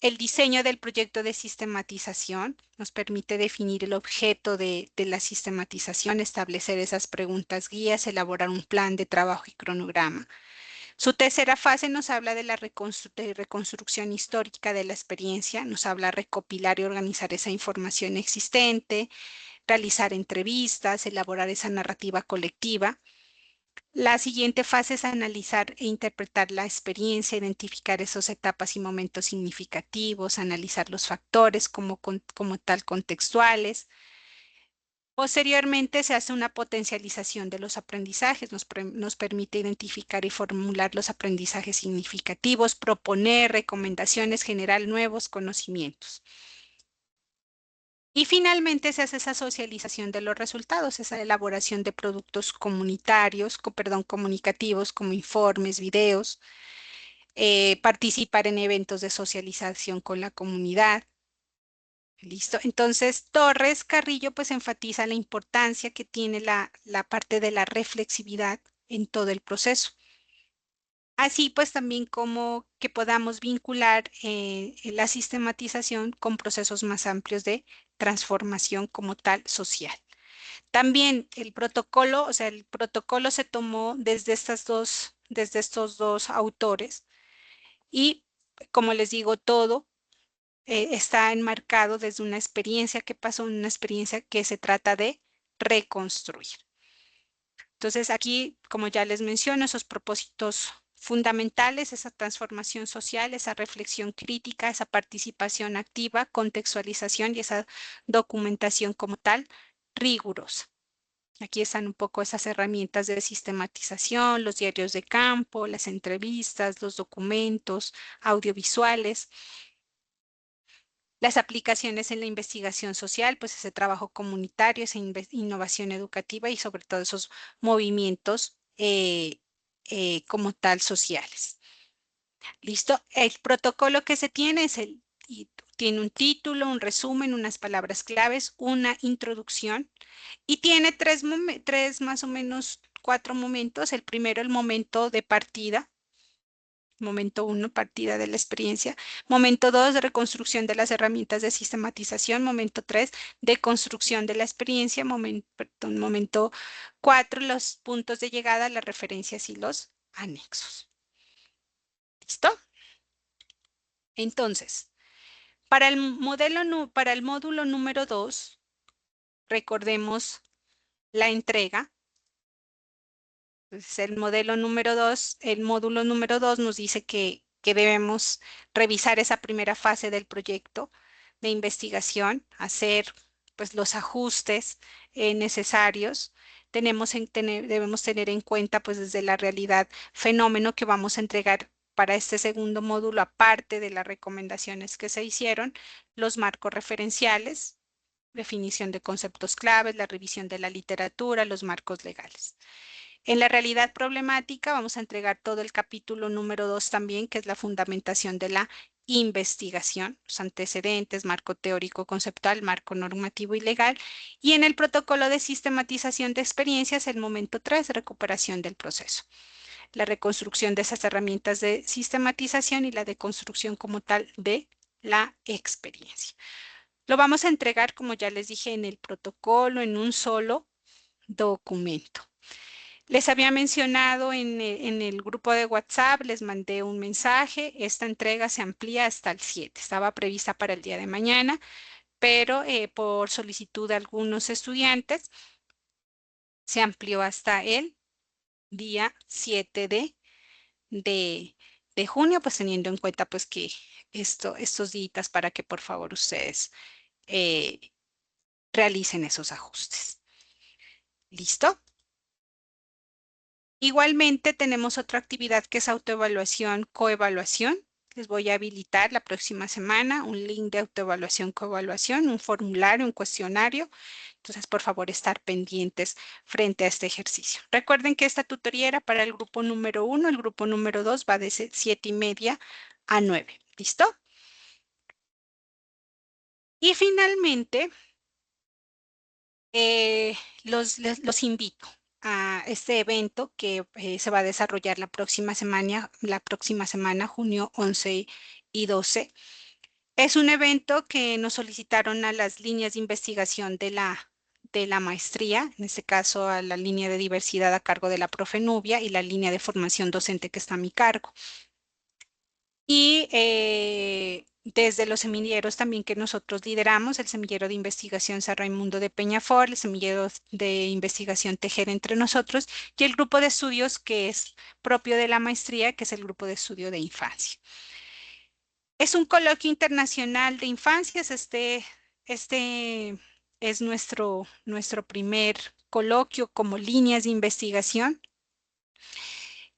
El diseño del proyecto de sistematización nos permite definir el objeto de la sistematización, establecer esas preguntas guías, elaborar un plan de trabajo y cronograma. Su tercera fase nos habla de la reconstrucción histórica de la experiencia, nos habla de recopilar y organizar esa información existente, realizar entrevistas, elaborar esa narrativa colectiva. La siguiente fase es analizar e interpretar la experiencia, identificar esas etapas y momentos significativos, analizar los factores como tal contextuales. Posteriormente se hace una potencialización de los aprendizajes, nos permite identificar y formular los aprendizajes significativos, proponer recomendaciones, generar nuevos conocimientos. Y finalmente se hace esa socialización de los resultados, esa elaboración de productos comunicativos como informes, videos, participar en eventos de socialización con la comunidad. Listo. Entonces, Torres Carrillo pues enfatiza la importancia que tiene la parte de la reflexividad en todo el proceso. Así pues también como que podamos vincular la sistematización con procesos más amplios de transformación como tal social. También el protocolo, o sea, el protocolo se tomó desde estos dos autores y como les digo, todo está enmarcado desde una experiencia que pasó, una experiencia que se trata de reconstruir. Entonces aquí, como ya les menciono, esos propósitos fundamentales, esa transformación social, esa reflexión crítica, esa participación activa, contextualización y esa documentación como tal, rigurosa. Aquí están un poco esas herramientas de sistematización, los diarios de campo, las entrevistas, los documentos audiovisuales. Las aplicaciones en la investigación social, pues ese trabajo comunitario, esa innovación educativa y sobre todo esos movimientos como tal sociales. ¿Listo? El protocolo que se tiene tiene un título, un resumen, unas palabras claves, una introducción y tiene tres más o menos 4 momentos. El primero, el momento de partida. Momento 1, partida de la experiencia. Momento 2, reconstrucción de las herramientas de sistematización. Momento 3, de construcción de la experiencia. Momento 4, los puntos de llegada, las referencias y los anexos. ¿Listo? Entonces, para el módulo número 2, recordemos la entrega. Entonces, el módulo número 2 nos dice que debemos revisar esa primera fase del proyecto de investigación, hacer pues los ajustes necesarios. Debemos tener en cuenta pues desde la realidad fenómeno que vamos a entregar para este segundo módulo, aparte de las recomendaciones que se hicieron, los marcos referenciales, definición de conceptos claves, la revisión de la literatura, los marcos legales. En la realidad problemática vamos a entregar todo el capítulo número 2 también, que es la fundamentación de la investigación, los antecedentes, marco teórico conceptual, marco normativo y legal. Y en el protocolo de sistematización de experiencias, el momento 3, recuperación del proceso. La reconstrucción de esas herramientas de sistematización y la deconstrucción como tal de la experiencia. Lo vamos a entregar, como ya les dije, en el protocolo, en un solo documento. Les había mencionado en el grupo de WhatsApp, les mandé un mensaje. Esta entrega se amplía hasta el 7. Estaba prevista para el día de mañana, pero por solicitud de algunos estudiantes se amplió hasta el día 7 de junio, pues teniendo en cuenta pues que estos días para que por favor ustedes realicen esos ajustes. ¿Listo? Igualmente tenemos otra actividad que es autoevaluación, coevaluación. les voy a habilitar la próxima semana un link de autoevaluación, coevaluación, un formulario, un cuestionario. Entonces, por favor, estar pendientes frente a este ejercicio. Recuerden que esta tutoría era para el grupo número 1, el grupo número 2 va de 7:30 a 9. ¿Listo? Y finalmente, los invito a este evento que se va a desarrollar la próxima semana, junio 11 y 12. Es un evento que nos solicitaron a las líneas de investigación de la maestría, en este caso a la línea de diversidad a cargo de la profe Nubia y la línea de formación docente que está a mi cargo. Y desde los semilleros también que nosotros lideramos, el semillero de investigación San Raimundo de Peñafort, el semillero de investigación Tejer entre nosotros y el grupo de estudios que es propio de la maestría, que es el grupo de estudio de infancia. Es un coloquio internacional de infancias. Este es nuestro primer coloquio como líneas de investigación.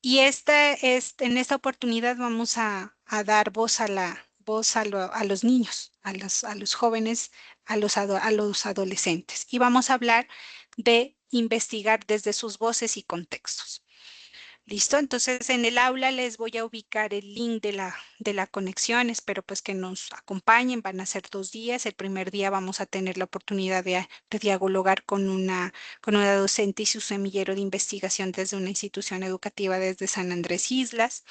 Y en esta oportunidad vamos a dar voz a los niños, a los jóvenes, a los adolescentes. Y vamos a hablar de investigar desde sus voces y contextos. ¿Listo? Entonces en el aula les voy a ubicar el link de la conexión. Espero pues que nos acompañen. Van a ser 2 días. El primer día vamos a tener la oportunidad de dialogar con una docente y su semillero de investigación desde una institución educativa desde San Andrés Islas.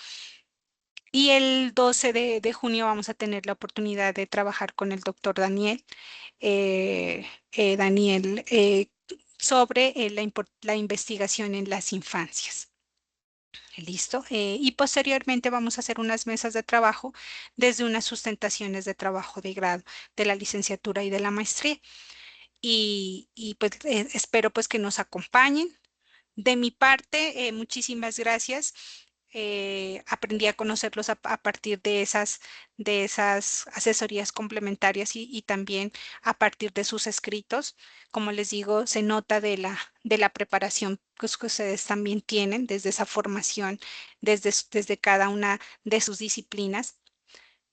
Y el 12 de junio vamos a tener la oportunidad de trabajar con el doctor Daniel. Sobre la investigación en las infancias. ¿Listo? Y posteriormente vamos a hacer unas mesas de trabajo desde unas sustentaciones de trabajo de grado de la licenciatura y de la maestría. Y pues espero pues que nos acompañen. De mi parte, muchísimas gracias. Aprendí a conocerlos a partir de esas asesorías complementarias y también a partir de sus escritos. Como les digo, se nota de la preparación pues, que ustedes también tienen, desde esa formación, desde cada una de sus disciplinas.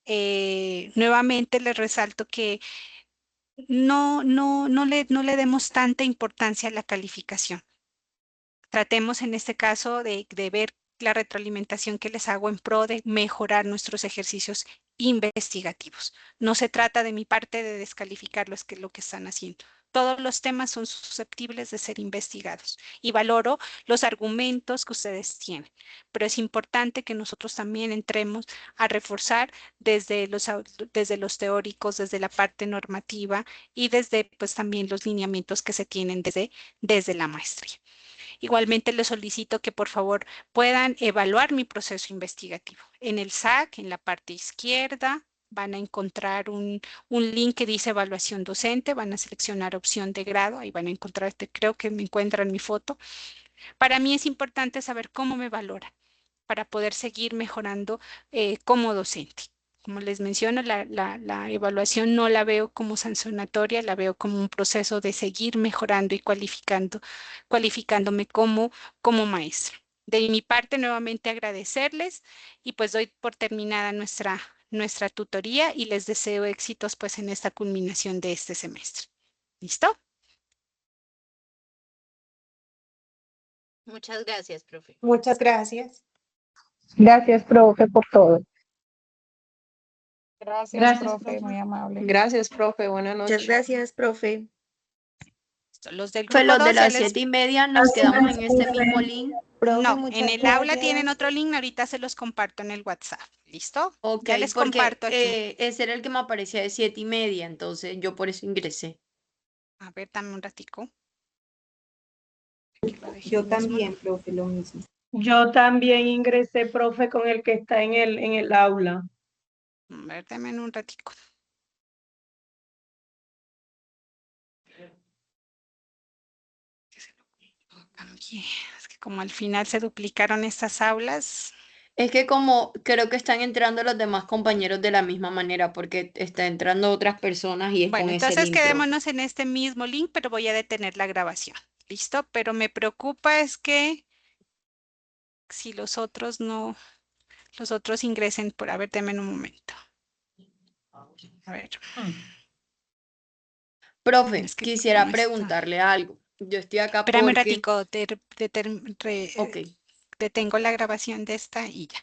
Nuevamente les resalto que no le demos tanta importancia a la calificación. Tratemos en este caso de ver la retroalimentación que les hago en pro de mejorar nuestros ejercicios investigativos. No se trata de mi parte de descalificar lo que están haciendo. Todos los temas son susceptibles de ser investigados y valoro los argumentos que ustedes tienen, pero es importante que nosotros también entremos a reforzar desde los teóricos, desde la parte normativa y desde pues también los lineamientos que se tienen desde la maestría. Igualmente les solicito que por favor puedan evaluar mi proceso investigativo. En el SAC, en la parte izquierda, van a encontrar un link que dice evaluación docente, van a seleccionar opción de grado, ahí van a encontrar, creo que me encuentran mi foto. Para mí es importante saber cómo me valora para poder seguir mejorando como docente. Como les menciono, la evaluación no la veo como sancionatoria, la veo como un proceso de seguir mejorando y cualificándome como maestra. De mi parte, nuevamente agradecerles y pues doy por terminada nuestra tutoría y les deseo éxitos pues en esta culminación de este semestre. ¿Listo? Muchas gracias, profe. Muchas gracias. Gracias, profe, por todo. Gracias, Profe, muy amable. Gracias, profe. Buenas Muchas noches. gracias, profe. Los del Fue grupo los de 2 ya las les... 7:30, nos quedamos en este mismo link. Profe, No, muchas en el aula gracias. tienen otro link, ahorita se los comparto en el WhatsApp. ¿Listo? Ok, Ya les porque comparto aquí. ese era el que me aparecía de 7:30, entonces yo por eso ingresé. A ver, dame un ratico. Aquí lo dejé Yo ahí mismo, también, ¿no? profe, lo mismo. Yo también ingresé, profe, con el que está en el aula. A ver, dame un ratico. Que se lo cambié. Es que como al final se duplicaron estas aulas. Es que como creo que están entrando los demás compañeros de la misma manera, porque está entrando otras personas y es con Bueno, ese entonces link, profe. quedémonos en este mismo link, pero voy a detener la grabación. ¿Listo? Pero me preocupa es que si los otros no los otros ingresen por, a ver, denme un momento. A ver, Profe, es que quisiera no está. preguntarle algo. Yo estoy acá Espérame un porque... ratico, Ok. detengo la grabación de esta y ya.